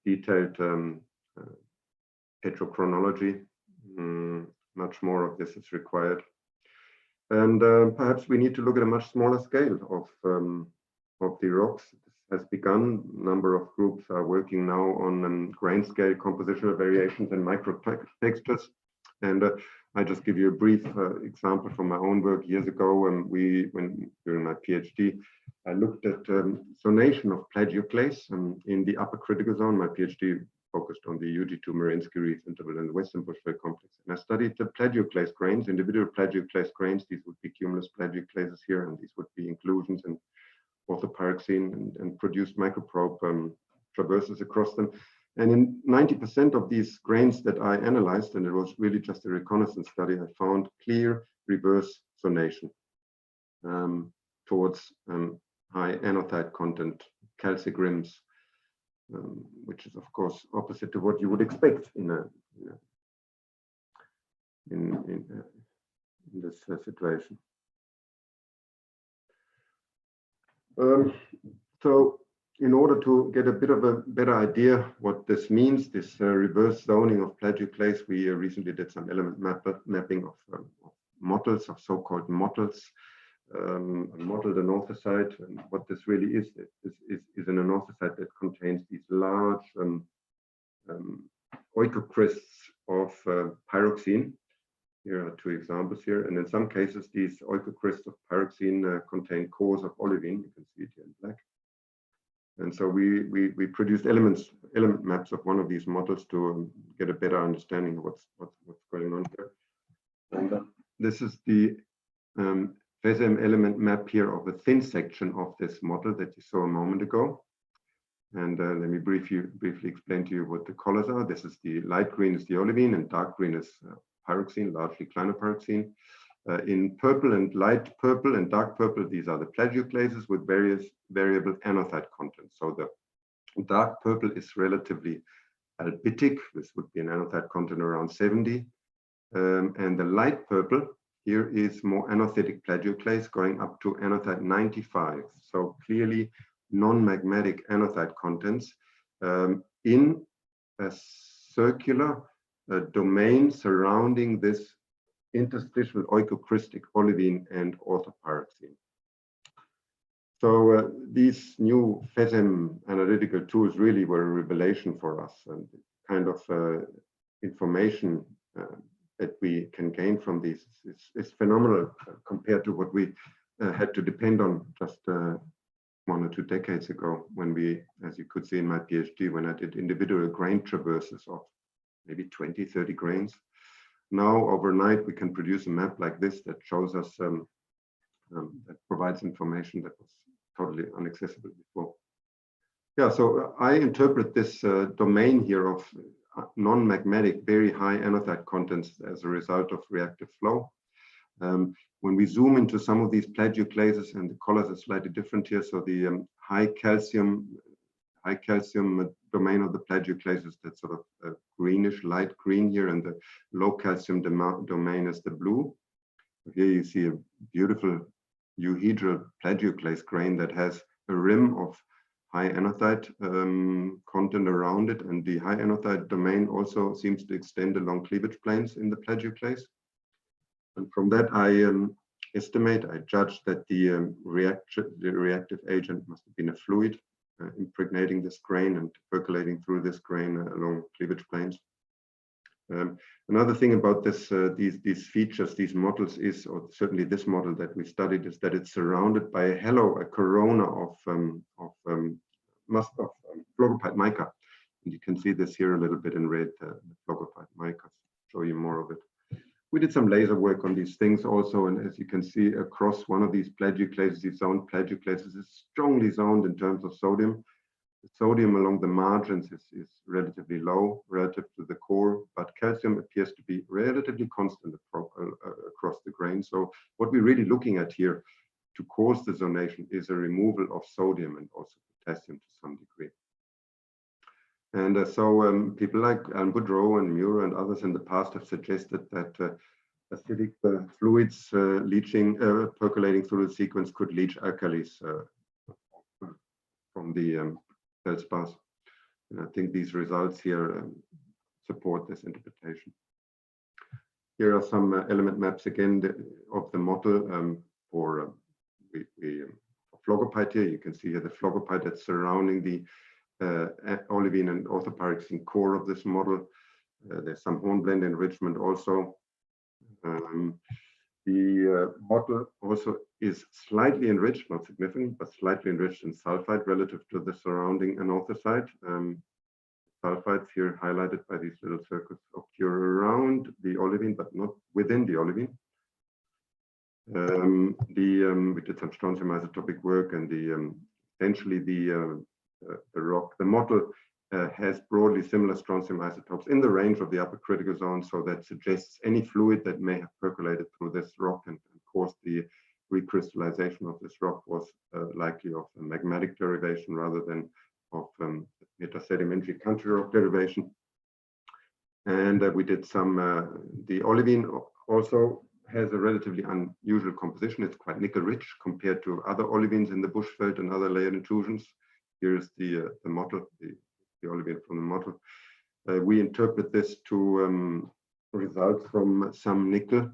Detailed petrochronology, much more of this is required. And perhaps we need to look at a much smaller scale of the rocks. This has begun. A number of groups are working now on grain scale compositional variations and microtextures. And I just give you a brief example from my own work years ago when during my PhD, I looked at zonation of plagioclase in the upper critical zone. My PhD focused on the UG2 Marinsky Reef interval in the Western Bushveld complex. And I studied the plagioclase grains, individual plagioclase grains. These would be cumulus plagioclases here, and these would be inclusions and orthopyroxene and produced microprobe traverses across them. And in 90% of these grains that I analyzed, and it was really just a reconnaissance study, I found clear reverse zonation towards high anorthite content, calcic rims, which is of course opposite to what you would expect in this situation. So in order to get a bit of a better idea what this means, this reverse zoning of plagioclase, we recently did some element mapping of mottles, of so-called mottles. A mottled anorthosite, and what this really is an anorthosite that contains these large oikocrysts of pyroxene. Here are two examples here, and in some cases these oikocrysts of pyroxene contain cores of olivine. You can see it here in black. And so we produced element maps of one of these mottles to get a better understanding of what's going on here. And this is the FESM element map here of a thin section of this mottle that you saw a moment ago. And let me briefly explain to you what the colors are. This is the light green is the olivine, and dark green is pyroxene, largely clinopyroxene. In purple and light purple and dark purple, these are the plagioclases with various variable anorthite content. So the dark purple is relatively albitic. This would be an anorthite content around 70. And the light purple here is more anorthitic plagioclase going up to anorthite 95. So clearly non-magmatic anorthite contents in a circular domain surrounding this interstitial oikocrystic olivine and orthopyroxene. So these new FESM analytical tools really were a revelation for us, and kind of information that we can gain from these is phenomenal compared to what we had to depend on just 1 or 2 decades ago, when we, as you could see in my PhD, when I did individual grain traverses of maybe 20, 30 grains. Now, overnight, we can produce a map like this that shows us, that provides information that was totally inaccessible before. Yeah, so I interpret this domain here of non-magmatic, very high anorthite contents as a result of reactive flow. When we zoom into some of these plagioclases, and the colors are slightly different here, so the high calcium domain of the plagioclases, that's sort of greenish, light green here, and the low calcium domain is the blue. Here you see a beautiful euhedral plagioclase grain that has a rim of high anorthite content around it, and the high anorthite domain also seems to extend along cleavage planes in the plagioclase. And from that, I judge that the reactive agent must have been a fluid impregnating this grain and percolating through this grain along cleavage planes. Another thing about this, these features, these models is, or certainly this model that we studied, is that it's surrounded by a halo, a corona of Phlogopite mica. And you can see this here a little bit in red, the Phlogopite mica. Show you more of it. We did some laser work on these things also, and as you can see across one of these plagioclases, these zoned plagioclases is strongly zoned in terms of sodium. The sodium along the margins is relatively low relative to the core, but calcium appears to be relatively constant across the grain. So what we're really looking at here to cause the zonation is a removal of sodium and also potassium to some degree. And so people like Alan Boudreau and Muir and others in the past have suggested that acidic fluids percolating through the sequence could leach alkalis from the feldspars. And I think these results here support this interpretation. Here are some element maps again of the model for Phlogopite here. You can see here the Phlogopite that's surrounding the olivine and orthopyroxene core of this model. There's some hornblende enrichment also. The model also is slightly enriched, not significant, but slightly enriched in sulphide relative to the surrounding anorthosite. Sulphides here highlighted by these little circles occur around the olivine, but not within the olivine. We did some strontium isotopic work, and essentially the rock, the model has broadly similar strontium isotopes in the range of the upper critical zone, so that suggests any fluid that may have percolated through this rock and caused the recrystallization of this rock was likely of a magmatic derivation rather than metasedimentary country rock derivation. And we did some, the olivine also has a relatively unusual composition. It's quite nickel rich compared to other olivines in the Bushveld and other layered intrusions. Here is the model, the olivine from the model. We interpret this to result from some nickel,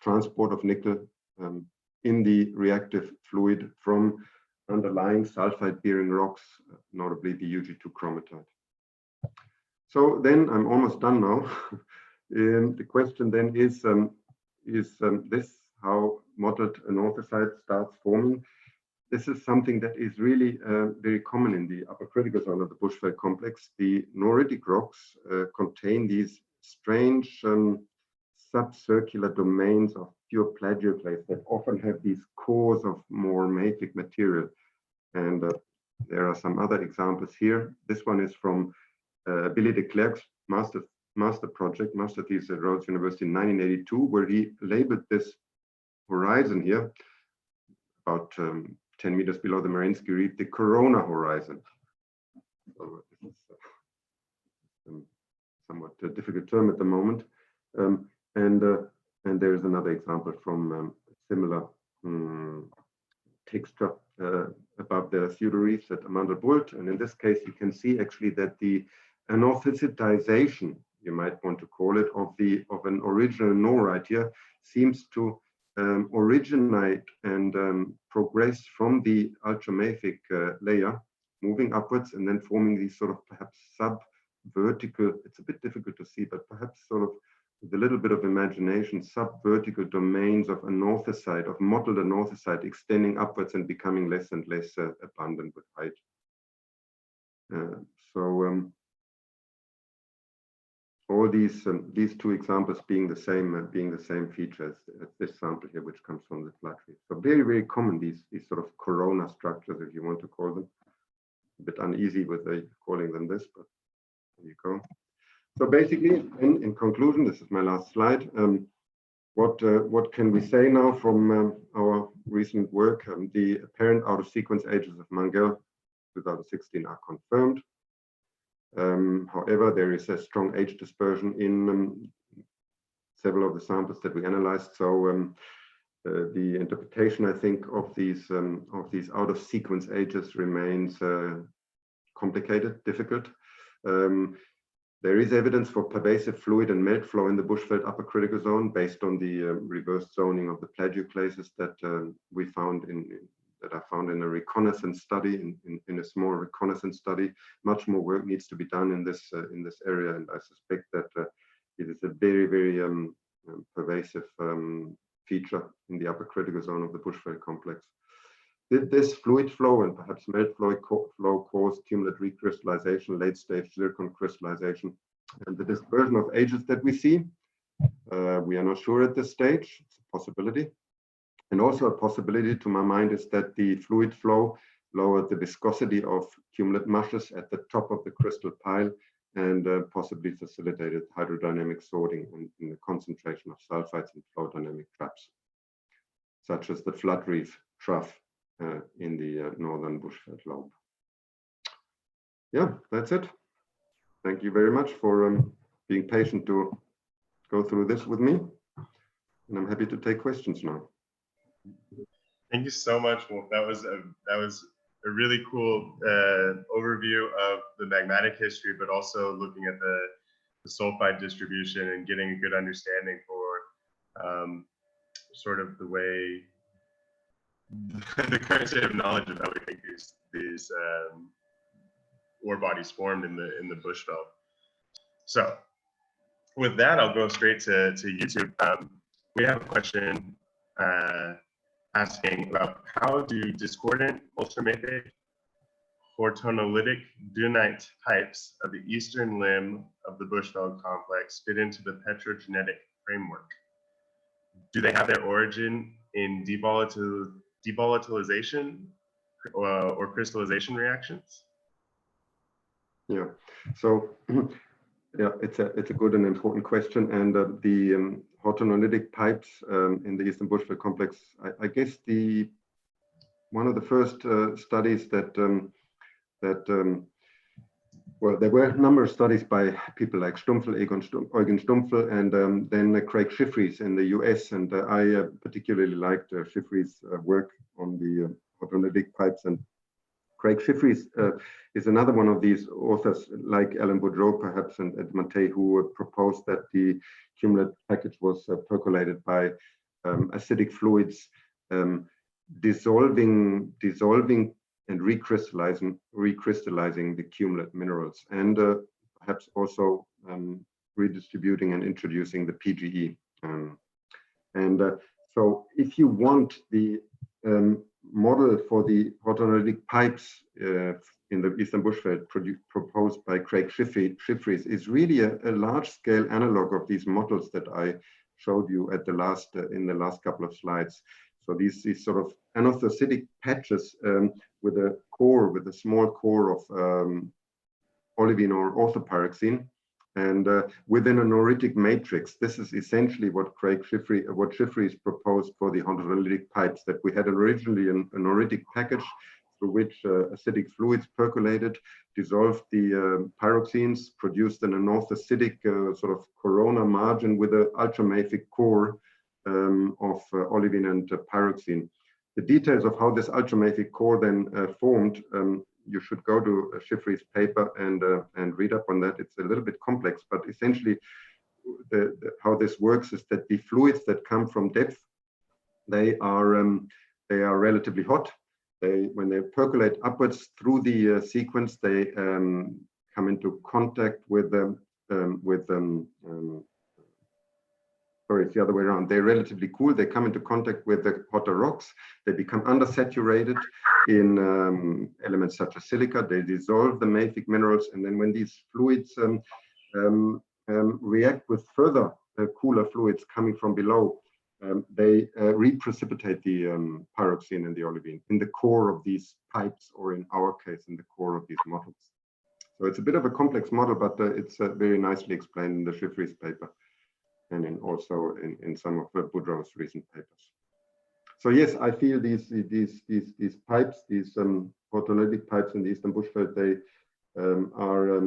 transport of nickel in the reactive fluid from underlying sulphide-bearing rocks, notably the UG2 chromatite. So then I'm almost done now. The question then is this how mottled anorthosite starts forming? This is something that is really very common in the upper critical zone of the Bushveld complex. The noritic rocks contain these strange subcircular domains of pure plagioclase that often have these cores of more mafic material. And there are some other examples here. This one is from Billy de Klerk's master project, master thesis at Rhodes University in 1982, where he labeled this horizon here, about 10 meters below the Mariinsky Reef, the corona horizon. So this is somewhat a difficult term at the moment. And there is another example from similar texture above the pseudo reefs at Amandelbult. And in this case, you can see actually that the anorthositization, you might want to call it, of an original norite here seems to originate and progress from the ultramafic layer, moving upwards and then forming these sort of perhaps sub-vertical, it's a bit difficult to see, but perhaps sort of with a little bit of imagination, sub-vertical domains of anorthosite, of mottled anorthosite extending upwards and becoming less and less abundant with height. All these two examples being the same features as this sample here, which comes from the Plat Reef. So very, very common, these sort of corona structures, if you want to call them. A bit uneasy with calling them this, but there you go. So basically, in conclusion, this is my last slide. What can we say now from our recent work? The apparent out-of-sequence ages of Mangal 2016 are confirmed. However, there is a strong age dispersion in several of the samples that we analyzed. So the interpretation, I think, of these out-of-sequence ages remains complicated, difficult. There is evidence for pervasive fluid and melt flow in the Bushveld upper critical zone based on the reverse zoning of the plagioclases that we found that are found in a reconnaissance study, in a small reconnaissance study. Much more work needs to be done in this area, and I suspect that it is a very, very pervasive feature in the upper critical zone of the Bushveld complex. Did this fluid flow and perhaps melt flow cause cumulative recrystallization, late-stage zircon crystallization, and the dispersion of ages that we see? We are not sure at this stage. It's a possibility. And also a possibility, to my mind, is that the fluid flow lowered the viscosity of cumulate mushes at the top of the crystal pile and possibly facilitated hydrodynamic sorting in the concentration of sulfides in flow dynamic traps, such as the flood reef trough in the northern Bushveld lobe. Yeah, that's it. Thank you very much for being patient to go through this with me. And I'm happy to take questions now. Thank you so much, Wolf. That was a really cool overview of the magmatic history, but also looking at the sulfide distribution and getting a good understanding for sort of the way the current state of knowledge of how we think these ore bodies formed in the Bushveld. So with that, I'll go straight to YouTube. We have a question asking about how do discordant ultramafic hortonolytic dunite types of the eastern limb of the Bushveld complex fit into the petrogenetic framework? Do they have their origin in devolatilization or crystallization reactions? Yeah, so yeah, it's a good and important question. And the hortonolytic pipes in the Eastern Bushveld complex, I guess one of the first studies that that well, there were a number of studies by people like Eugen Stumpfel, and then Craig Schiffry's in the US. And I particularly liked Schiffry's work on the autolytic pipes. And Craig Schiffry's is another one of these authors, like Alan Boudreau perhaps, and Ed Mattei, who proposed that the cumulate package was percolated by acidic fluids dissolving and recrystallizing the cumulate minerals, and perhaps also redistributing and introducing the PGE. So if you want the model for the autolytic pipes in the Eastern Bushveld proposed by Craig Schiffry's is really a large-scale analog of these models that I showed you at the last in the last couple of slides. So these sort of anorthositic patches with a core, with a small core of olivine or orthopyroxene, and within a noritic matrix. This is essentially what Schiffry's proposed for the autolytic pipes, that we had originally a noritic package through which acidic fluids percolated, dissolved the pyroxenes, produced an anorthositic sort of corona margin with an ultramafic core of olivine and pyroxene. The details of how this ultramafic core then formed, you should go to Schiffry's paper and read up on that. It's a little bit complex, but essentially how this works is that the fluids that come from depth, they are relatively hot. When they percolate upwards through the sequence, they come into contact with sorry, it's the other way around. They're relatively cool. They come into contact with the hotter rocks. They become undersaturated in elements such as silica. They dissolve the mafic minerals. And then when these fluids react with further cooler fluids coming from below, they reprecipitate the pyroxene and the olivine in the core of these pipes, or in our case, in the core of these models. So it's a bit of a complex model, but it's very nicely explained in the Schiffry's paper, and also in some of Boudreau's recent papers. So yes, I feel these pipes, these autolytic pipes in the Eastern Bushveld, they are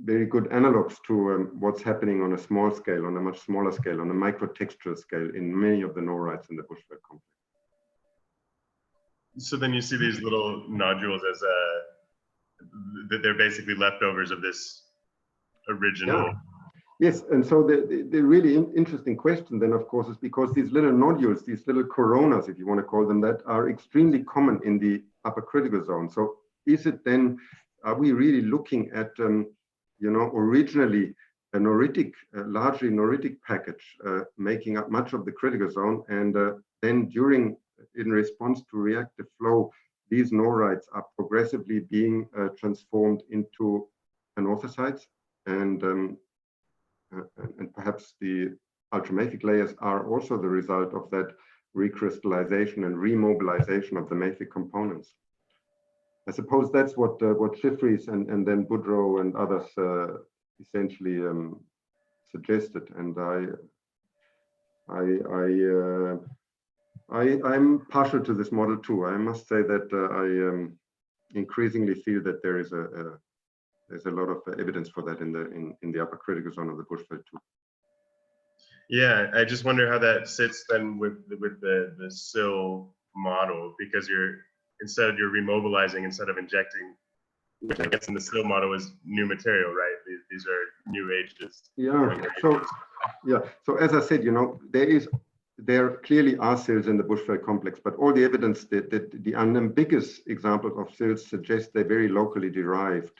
very good analogs to what's happening on a small scale, on a much smaller scale, on a microtextural scale in many of the norites in the Bushveld complex. So then you see these little nodules as they're basically leftovers of this original. Yeah. Yes, and so the really interesting question then, of course, is because these little nodules, these little coronas, if you want to call them that, are extremely common in the upper critical zone. So is it then, are we really looking at, you know, originally a noritic, largely noritic package making up much of the critical zone, and then in response to reactive flow, these norites are progressively being transformed into anorthosites, and perhaps the ultramafic layers are also the result of that recrystallization and remobilization of the mafic components. I suppose that's what Schiffry's and then Boudreau and others essentially suggested, and I'm partial to this model too. I must say that I increasingly feel that there's a lot of evidence for that in the upper critical zone of the Bushveld too. Yeah, I just wonder how that sits then with the SIL model, because you're remobilizing instead of injecting, which I guess in the SIL model is new material, right? These are new ages. Yeah. So as I said, you know, there clearly are sills in the Bushveld complex, but all the evidence that the unambiguous examples of sills suggest they're very locally derived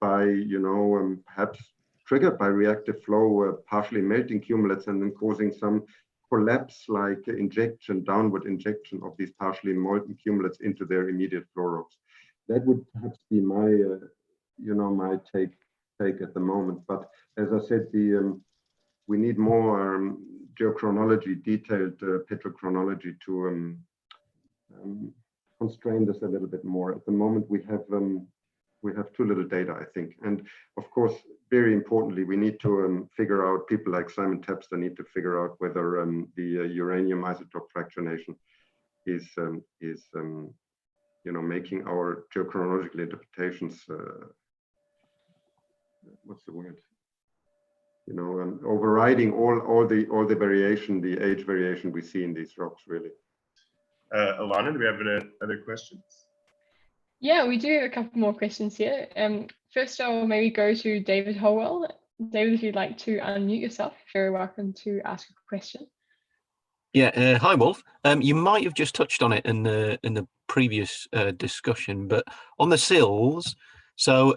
by, you know, perhaps triggered by reactive flow, partially melting cumulates and then causing some collapse, like injection, downward injection of these partially molten cumulates into their immediate flow rocks. That would perhaps be my, you know, my take at the moment. But as I said, we need more geochronology, detailed petrochronology to constrain this a little bit more. At the moment, we have too little data, I think. And of course, very importantly, we need to figure out, people like Simon Tapster need to figure out whether the uranium isotope fractionation is making our geochronological interpretations, what's the word? Overriding all the variation, the age variation we see in these rocks, really. Alana, do we have other questions? Yeah, we do have a couple more questions here. First, I'll maybe go to David Holwell. David, if you'd like to unmute yourself, you're very welcome to ask a question. Yeah, hi Wolf. You might have just touched on it in the previous discussion, but on the sills, so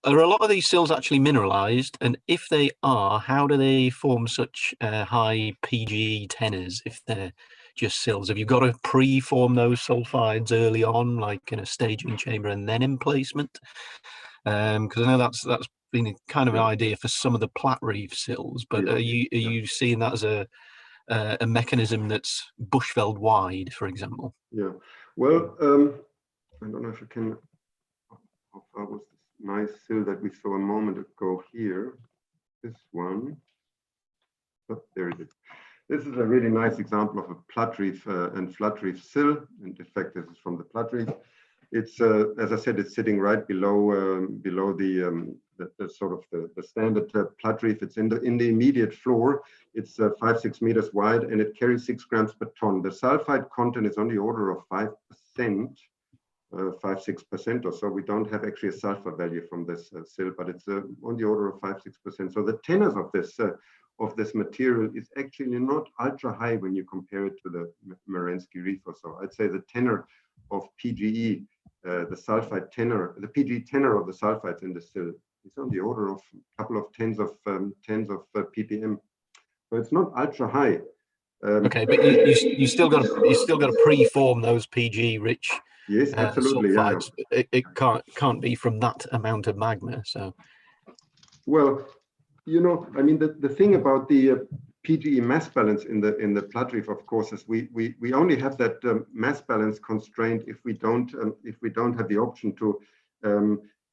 are a lot of these sills actually mineralized? And if they are, how do they form such high PGE tenors if they're just sills? Have you got to pre-form those sulfides early on, like in a staging chamber and then emplacement? Because I know that's been a kind of an idea for some of the Plat Reef sills, but are you seeing that as a mechanism that's Bushveld wide, for example? Yeah, well, I don't know if you can, how far was this nice sill that we saw a moment ago here? This one, oh, there it is. This is a really nice example of a Plat Reef and Flood Reef sill, and in fact, this is from the Plat Reef. It's, as I said, it's sitting right below the sort of the standard Plat Reef. It's in the immediate floor. It's 5-6 meters wide, and it carries 6 grams per ton. The sulfide content is on the order of 5%, 5-6% or so. We don't have actually a sulfur value from this sill, but it's on the order of 5-6%. So the tenors of this material is actually not ultra high when you compare it to the Marensky Reef or so. I'd say the tenor of PGE, the sulfide tenor, the PGE tenor of the sulfides in the sill is on the order of a couple of tens of ppm. So it's not ultra high. Okay, but you still got to pre-form those PGE rich. Yes, absolutely. Sulfides. Yeah. It can't be from that amount of magma. So, well, I mean, the thing about the PGE mass balance in the Plat Reef, of course, is we only have that mass balance constraint if we don't have the option to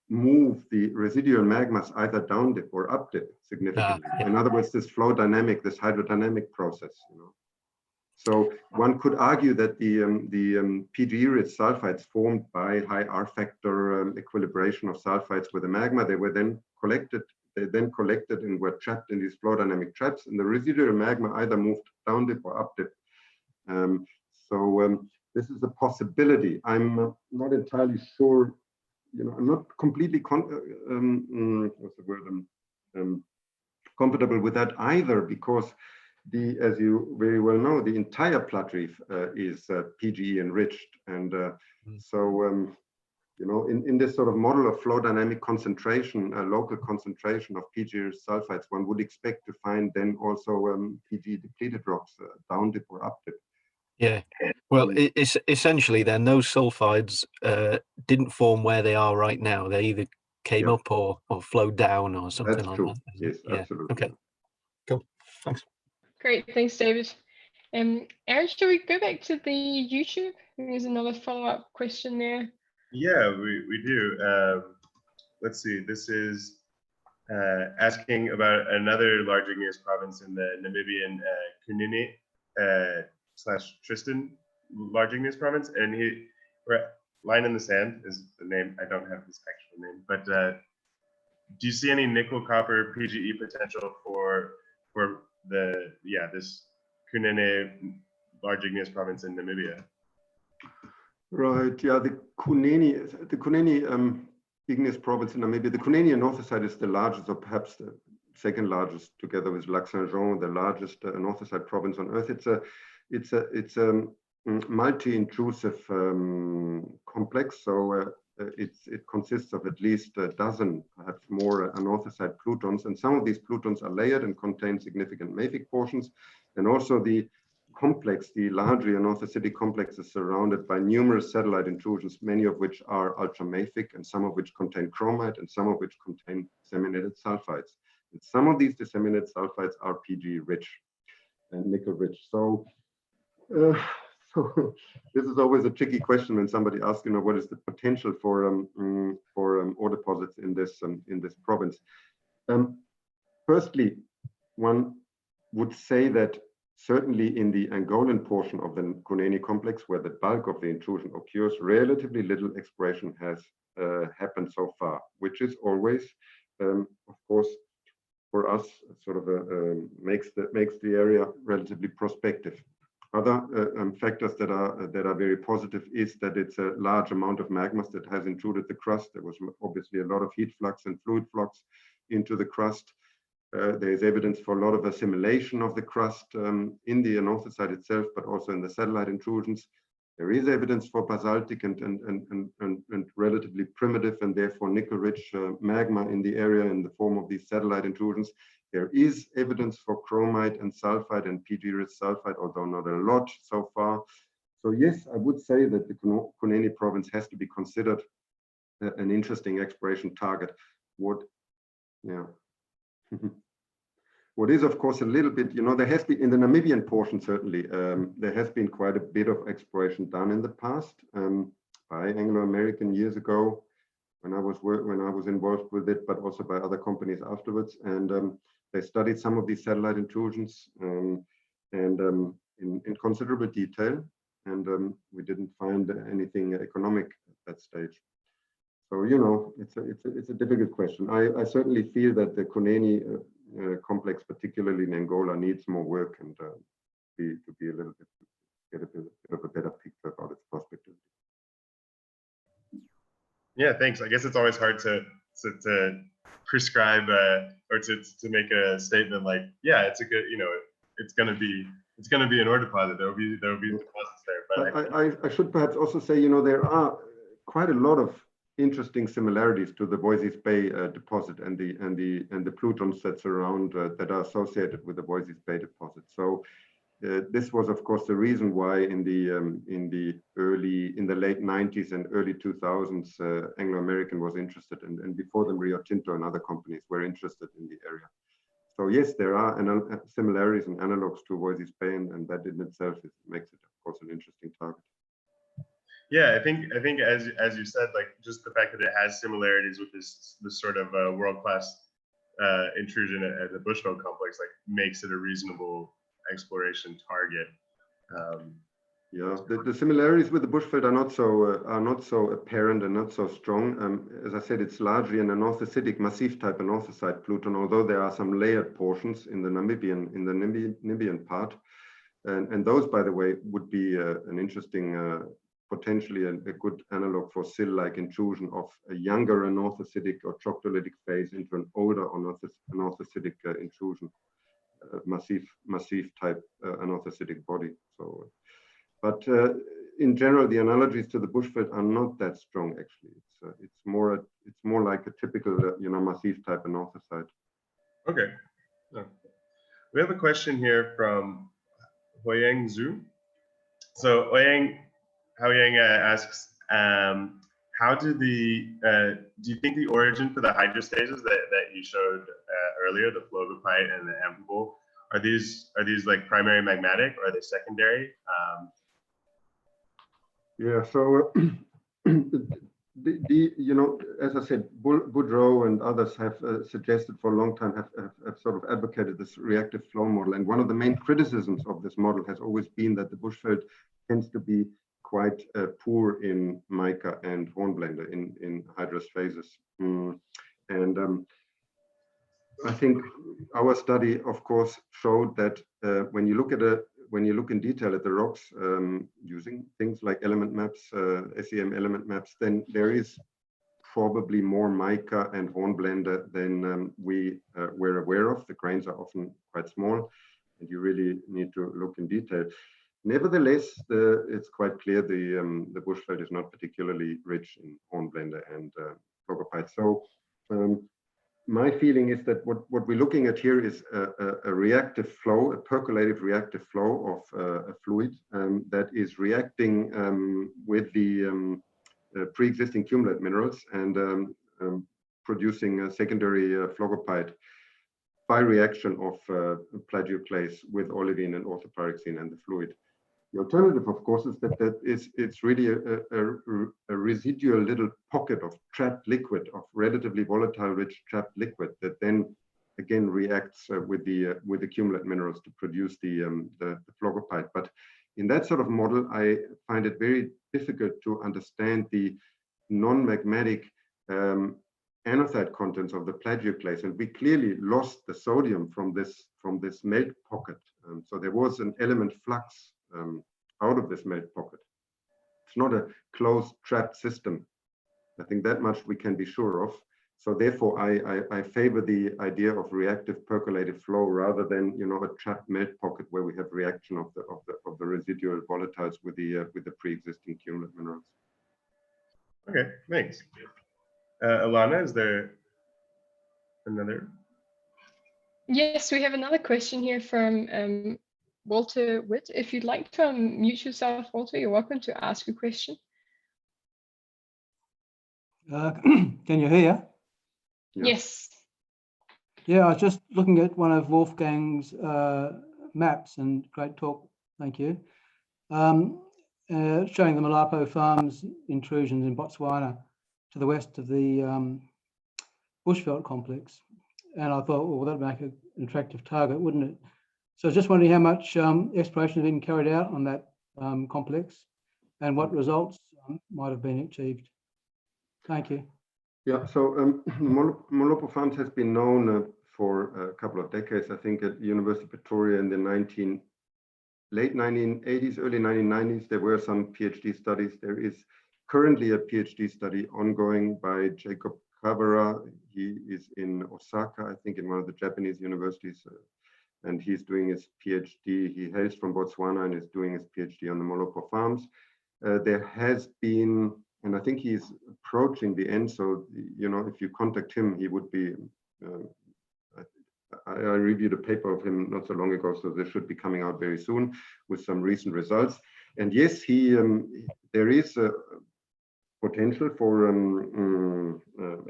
move the residual magmas either down dip or up dip significantly. In other words, this flow dynamic, this hydrodynamic process. So one could argue that the PGE-rich sulfides formed by high R factor equilibration of sulfides with the magma, they then collected and were trapped in these flow dynamic traps, and the residual magma either moved down dip or up dip. So this is a possibility. I'm not entirely sure. I'm not completely comfortable with that either, because as you very well know, the entire Plat Reef is PGE enriched, and so in this sort of model of flow dynamic concentration, local concentration of PGE sulfides, one would expect to find then also PGE depleted rocks down dip or up dip. Yeah, well, it's essentially then those sulfides didn't form where they are right now. They either came up or flowed down or something. That's like true. That. Yes, absolutely. Okay, cool. Thanks. Great, thanks, David. Aaron, shall we go back to the YouTube? There's another follow-up question there. Yeah, we do. Let's see. This is asking about another large igneous province in the Namibian Kunene / Tristan large igneous province, and Line in the Sand is the name. I don't have his actual name, but do you see any nickel copper PGE potential for this Kunene large igneous province in Namibia? Right. Yeah, the Kunene igneous province in Namibia. The Kunene anorthosite is the largest, or perhaps the second largest, together with Lac Saint-Jean, the largest anorthosite province on Earth. It's a multi-intrusive complex. So it consists of at least a dozen, perhaps more, anorthosite plutons, and some of these plutons are layered and contain significant mafic portions, and also the complex, the largely anorthositic complex, is surrounded by numerous satellite intrusions, many of which are ultramafic, and some of which contain chromite, and some of which contain disseminated sulfides. And some of these disseminated sulfides are PGE rich and nickel rich. So, so this is always a tricky question when somebody asks, what is the potential for ore deposits in this province? Firstly, one would say that certainly in the Angolan portion of the Kunene complex, where the bulk of the intrusion occurs, relatively little exploration has happened so far, which is always, of course, for us, sort of makes the area relatively prospective. Other factors that are very positive is that it's a large amount of magmas that has intruded the crust. There was obviously a lot of heat flux and fluid flux into the crust. There is evidence for a lot of assimilation of the crust in the anorthosite itself, but also in the satellite intrusions. There is evidence for basaltic and relatively primitive and therefore nickel-rich magma in the area in the form of these satellite intrusions. There is evidence for chromite and sulphide and PGE sulphide, although not a lot so far. So yes, I would say that the Kunene province has to be considered an interesting exploration target. What is, of course, a little bit, there has been, in the Namibian portion, certainly, there has been quite a bit of exploration done in the past by Anglo-American years ago when I was involved with it, but also by other companies afterwards. And they studied some of these satellite intrusions in considerable detail, and we didn't find anything economic at that stage. So it's a difficult question. I certainly feel that the Kunene complex, particularly in Angola, needs more work and to be a little bit, get a bit of a better picture about its prospectivity. Yeah, thanks. I guess it's always hard to prescribe or to make a statement like, yeah, it's a good, it's gonna be an ore deposit. There will be deposits there. But I should perhaps also say, there are quite a lot of interesting similarities to the Voisey's Bay deposit and the plutons that surround that are associated with the Voisey's Bay deposit. So this was, of course, the reason why in the late 90s and early 2000s, Anglo-American was interested, and before them, Rio Tinto and other companies were interested in the area. So yes, there are similarities and analogs to Voisey's Bay, and that in itself makes it, of course, an interesting target. Yeah, I think as you said, like just the fact that it has similarities with this sort of world-class intrusion at the Bushveld complex, like makes it a reasonable exploration target. Yeah, the similarities with the Bushveld are not so apparent and not so strong. As I said, it's largely an anorthositic massif type anorthosite pluton, although there are some layered portions in the Namibian part, and those, by the way, would be an interesting, potentially a good analog for sill-like intrusion of a younger anorthositic or troglodytic phase into an older anorthositic intrusion. Massive type anorthositic body. So, but in general, the analogies to the Bushveld are not that strong. Actually, it's more like a typical massive type anorthosite. Okay, we have a question here from Hoyang Zhu. So Hoyang asks, how do you think the origin for the hydrostases that you showed earlier, the Phlogopite and the Amphibole, are these like primary magmatic or are they secondary? Yeah, so as I said, Boudreau and others have suggested for a long time, have sort of advocated this reactive flow model, and one of the main criticisms of this model has always been that the Bushveld tends to be quite poor in mica and hornblende in hydrous phases. I think our study, of course, showed that when you look in detail at the rocks using things like element maps, SEM element maps, then there is probably more mica and hornblende than we were aware of. The grains are often quite small, and you really need to look in detail. Nevertheless, it's quite clear the Bushveld is not particularly rich in hornblende and Phlogopite. So my feeling is that what we're looking at here is a reactive flow, a percolative reactive flow of a fluid that is reacting with the pre-existing cumulate minerals and producing a secondary Phlogopite by reaction of plagioclase with olivine and orthopyroxene and the fluid. The alternative, of course, is that it's really a residual little pocket of trapped liquid, of relatively volatile rich trapped liquid that then again reacts with the cumulate minerals to produce the Phlogopite. But in that sort of model, I find it very difficult to understand the non-magmatic anorthite contents of the plagioclase, and we clearly lost the sodium from this melt pocket. So there was an element flux out of this melt pocket. It's not a closed trapped system. I think that much we can be sure of. So therefore, I favor the idea of reactive percolated flow rather than, you know, a trapped melt pocket where we have reaction of the residual volatiles with the pre-existing cumulate minerals. Okay, thanks. Alana, is there another? Yes, we have another question here from Walter Witt. If you'd like to unmute yourself, Walter, you're welcome to ask a question. Can you hear? Yes. Yeah, I was just looking at one of Wolfgang's maps, and great talk, thank you. Showing the Malapo Farms intrusions in Botswana to the west of the Bushveld Complex. And I thought, well, that'd make an attractive target, wouldn't it? So I was just wondering how much exploration has been carried out on that complex and what results might have been achieved. Thank you. Yeah, so Molopo Farms has been known for a couple of decades. I think at University of Pretoria in the late 1980s, early 1990s, there were some PhD studies. There is currently a PhD study ongoing by Jacob Kavara. He is in Osaka, I think, in one of the Japanese universities, and he's doing his PhD. He hails from Botswana and is doing his PhD on the Molopo Farms. There has been, and I think he's approaching the end. So, you know, if you contact him, he would be, I reviewed a paper of him not so long ago, so this should be coming out very soon with some recent results. And yes, there is a potential for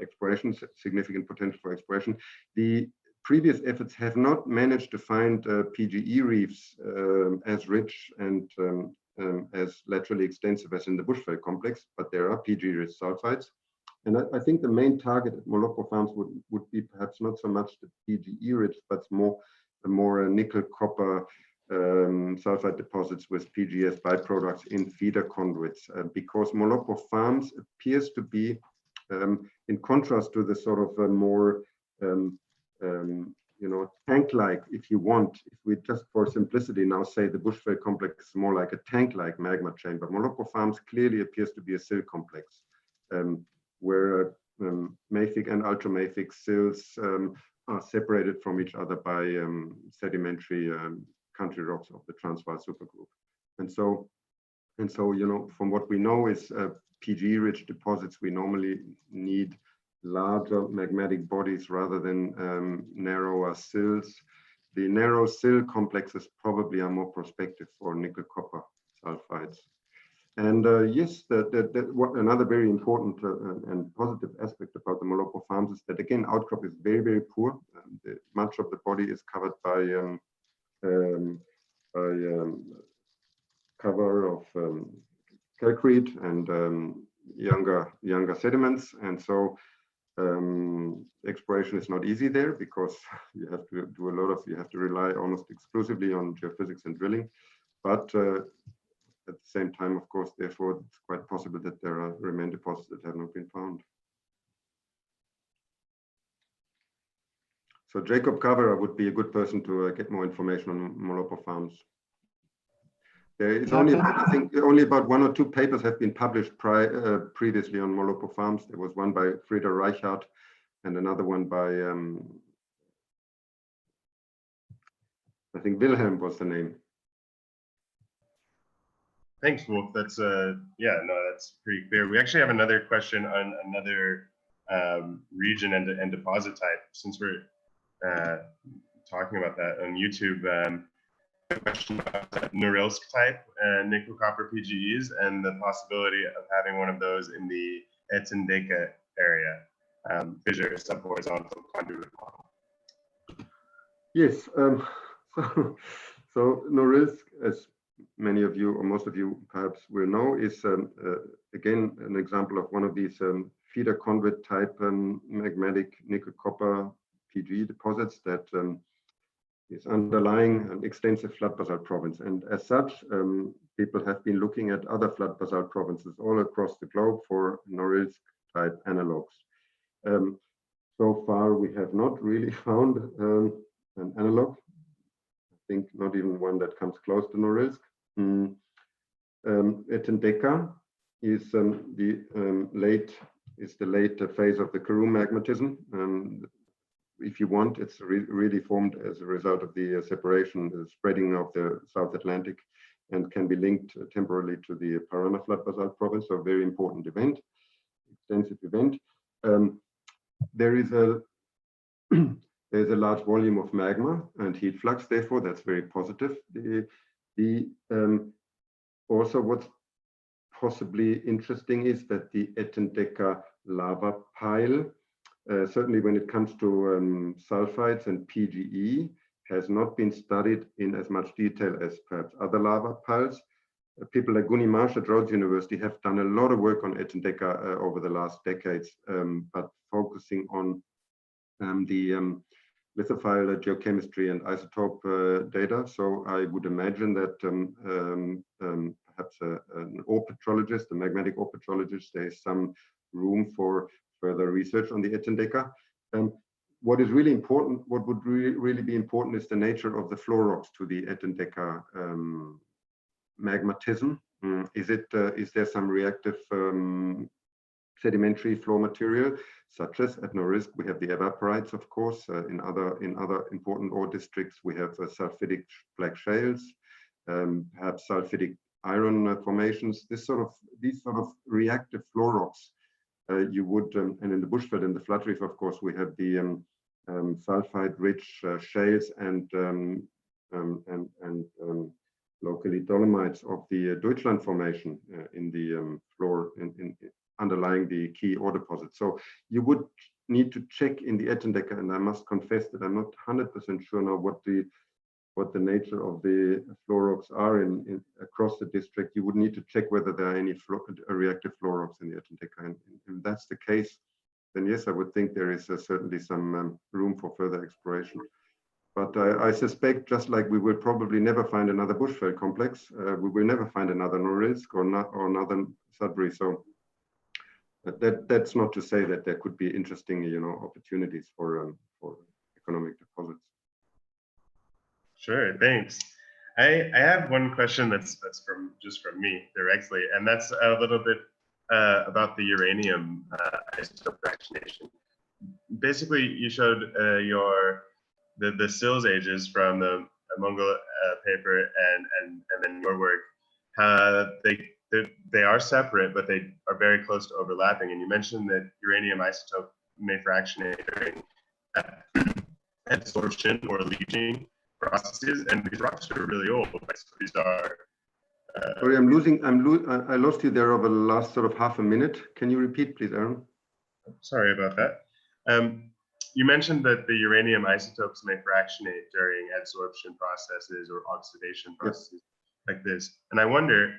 exploration, significant potential for exploration. The previous efforts have not managed to find PGE reefs as rich and as laterally extensive as in the Bushveld complex, but there are PGE-rich sulphides. And I think the main target at Molopo Farms would be perhaps not so much the PGE-rich, but the more nickel, copper, sulfide deposits with PGS byproducts in feeder conduits, because Molopo Farms appears to be, in contrast to the sort of more you know, tank-like, if you want, if we just for simplicity now say the Bushveld complex is more like a tank-like magma chamber, Molopo Farms clearly appears to be a sill complex, where mafic and ultramafic sills are separated from each other by sedimentary country rocks of the Transvaal supergroup. And so, you know, from what we know is PGE-rich deposits, we normally need larger magmatic bodies rather than narrower sills. The narrow sill complexes probably are more prospective for nickel copper sulfides. And yes, what another very important and positive aspect about the Molopo Farms is that, again, outcrop is very, very poor. Much of the body is covered by cover of calcrete and younger sediments, and so exploration is not easy there because you have to do a lot of, you have to rely almost exclusively on geophysics and drilling. But at the same time, of course, therefore, it's quite possible that there are remain deposits that have not been found. So Jacob Kavara would be a good person to get more information on Molopo Farms. There is only, I think, only about 1 or 2 papers have been published previously on Molopo Farms. There was one by Frieder Reichhardt and another one by, I think Wilhelm was the name. Thanks, Wolf. That's yeah, no, that's pretty clear. We actually have another question on another region and deposit type. Since we're talking about that on YouTube, a question about Norilsk type nickel copper PGEs and the possibility of having one of those in the Etendeka area, fissure subhorizontal conduit model. Yes, so Norilsk, as many of you or most of you perhaps will know, is again an example of one of these feeder conduit type magmatic nickel copper PGE deposits that is underlying an extensive flood basalt province. And as such, people have been looking at other flood basalt provinces all across the globe for Norilsk type analogs. So far, we have not really found an analog. I think not even one that comes close to Norilsk. Etendeka is the late phase of the Karoo magmatism. If you want, it's really formed as a result of the separation, the spreading of the South Atlantic, and can be linked temporarily to the Parana flood basalt province. So, a very important event, extensive event. There's a large volume of magma and heat flux, therefore that's very positive. Also, what's possibly interesting is that the Etendeka lava pile, certainly when it comes to sulphides and PGE, has not been studied in as much detail as perhaps other lava piles. People like Gunnar Marsh at Rhodes University have done a lot of work on Etendeka over the last decades, but focusing on the lithophile geochemistry and isotope data. So I would imagine that perhaps an ore petrologist, a magmatic ore petrologist, there is some room for further research on the Etendeka. What is really important, what would really be important, is the nature of the floor rocks to the Etendeka magmatism. Is there some reactive sedimentary floor material, such as at Norilsk we have the evaporites, of course. In other important ore districts we have sulfidic black shales, perhaps sulfidic iron formations. These sort of reactive floor rocks you would, and in the Bushveld and the Floodlift, of course, we have the sulfide-rich shales and locally dolomites of the Deutschland formation in the floor underlying the key ore deposits. So you would need to check in the Etendeka, and I must confess that I'm not 100% sure now what the nature of the floor rocks are in across the district. You would need to check whether there are any reactive floor rocks in the Etendeka. And if that's the case, then yes, I would think there is certainly some room for further exploration. But I suspect, just like we will probably never find another Bushveld complex, we will never find another Norilsk or another Sudbury. So that's not to say that there could be interesting, opportunities for economic deposits. Sure, thanks. I have one question that's from me directly, and that's a little bit about the uranium isotope fractionation. Basically, you showed the sills ages from the Monger paper and then your work. They are separate, but they are very close to overlapping. And you mentioned that uranium isotope may fractionate during adsorption or leaching processes, and these rocks are really old. Like, so these are. Sorry, I lost you there over the last sort of half a minute. Can you repeat, please, Aaron? Sorry about that. You mentioned that the uranium isotopes may fractionate during adsorption processes or oxidation processes like this. And I wonder,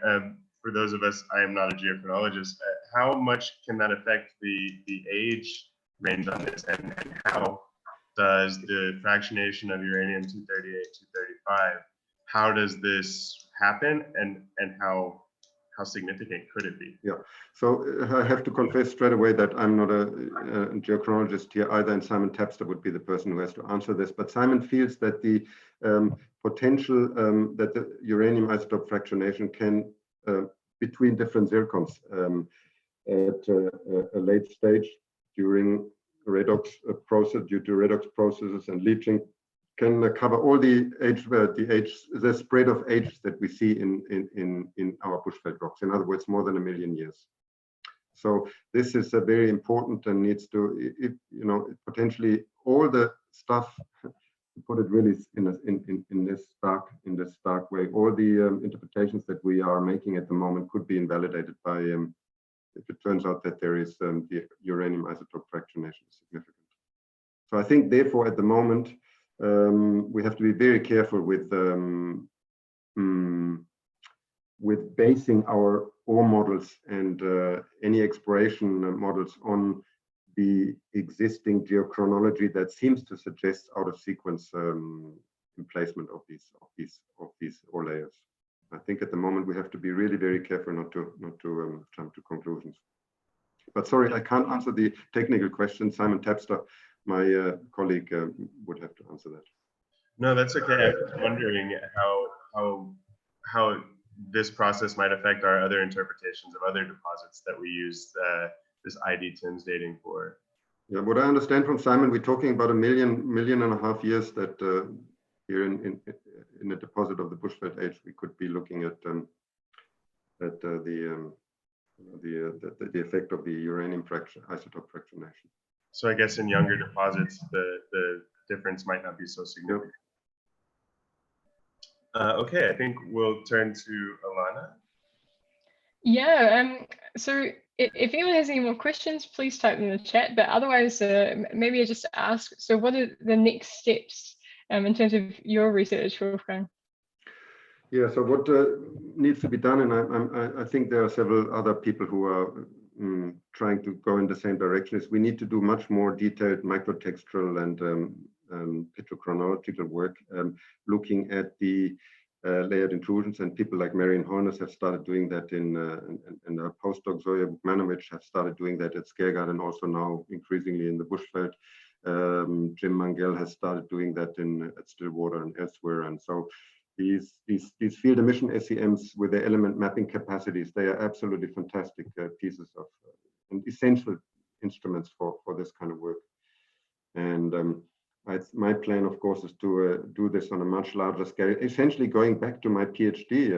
for those of us, I am not a geochronologist, how much can that affect the age range on this, and how does the fractionation of uranium 238, 235, how does this happen, and how significant could it be? Yeah, so I have to confess straight away that I'm not a geochronologist here either, and Simon Tapster would be the person who has to answer this. But Simon feels that the potential that the uranium isotope fractionation can, between different zircons at a late stage during redox process, due to redox processes and leaching, can cover all the spread of age that we see in our Bushveld rocks. In other words, more than 1 million years. So this is a very important and needs to, potentially all the stuff, to put it really in this stark way, all the interpretations that we are making at the moment could be invalidated by if it turns out that there is the uranium isotope fractionation is significant. So I think, therefore, at the moment, we have to be very careful with basing our ore models and any exploration models on be existing geochronology that seems to suggest out of sequence emplacement of these ore layers. I think at the moment we have to be really very careful not to jump to conclusions. But sorry, I can't answer the technical question. Simon Tapster, my colleague, would have to answer that. No, that's okay. I was wondering how this process might affect our other interpretations of other deposits that we use this ID TIMS dating for. Yeah, what I understand from Simon, we're talking about a million and a half years that here in the deposit of the Bushveld age, we could be looking at the effect of the uranium isotope fractionation. So I guess in younger deposits, the difference might not be so significant. Okay, I think we'll turn to Alana. Yeah, so if anyone has any more questions, please type them in the chat. But otherwise, maybe I just ask, so what are the next steps in terms of your research, Wolfgang? Yeah, so what needs to be done, and I think there are several other people who are trying to go in the same direction, is we need to do much more detailed microtextural and petrochronological work, looking at the layered intrusions, and people like Marian Horners have started doing that and our postdoc Zoya Vukmanovic have started doing that at Skaergård, and also now increasingly in the Bushveld. Jim Mangal has started doing that at Stillwater and elsewhere, and so these field emission SEMs with their element mapping capacities, they are absolutely fantastic pieces of and essential instruments for this kind of work. And my plan, of course, is to do this on a much larger scale, essentially going back to my PhD,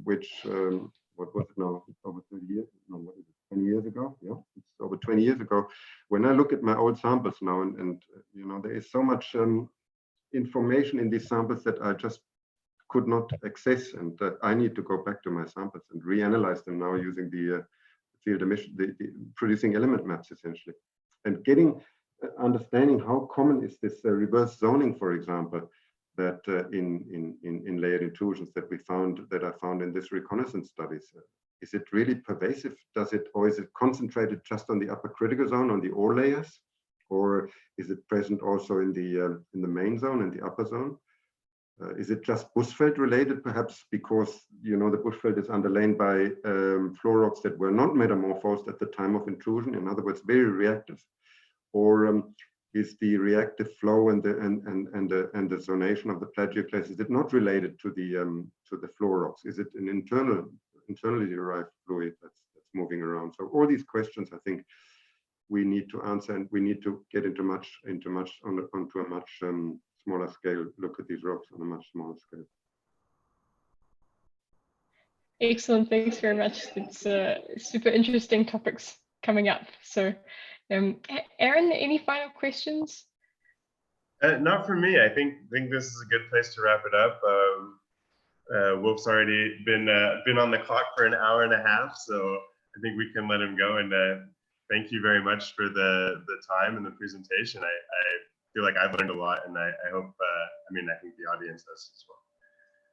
which, what was it now, over 30 years, no, what is it, 20 years ago? Yeah, it's over 20 years ago. When I look at my old samples now, and you know, there is so much information in these samples that I just could not access, and I need to go back to my samples and reanalyze them now using the field emission, producing element maps, essentially, and getting understanding how common is this reverse zoning, for example, that in layered intrusions that I found in this reconnaissance studies. Is it really pervasive? Or is it concentrated just on the upper critical zone, on the ore layers, or is it present also in the main zone and the upper zone? Is it just Bushveld related, perhaps because, you know, the Bushveld is underlain by floor rocks that were not metamorphosed at the time of intrusion, in other words, very reactive? Or is the reactive flow and the zonation of the Plat geoclase, is it not related to the floor rocks? Is it an internally derived fluid that's moving around? So all these questions, I think, we need to answer, and we need to get onto a much smaller scale, look at these rocks on a much smaller scale. Excellent, thanks very much. It's super interesting topics coming up. So, Aaron, any final questions? Not for me. I think this is a good place to wrap it up. Wolf's already been on the clock for an hour and a half, so I think we can let him go. And thank you very much for the time and the presentation. I feel like I've learned a lot, and I hope, I think the audience has as well.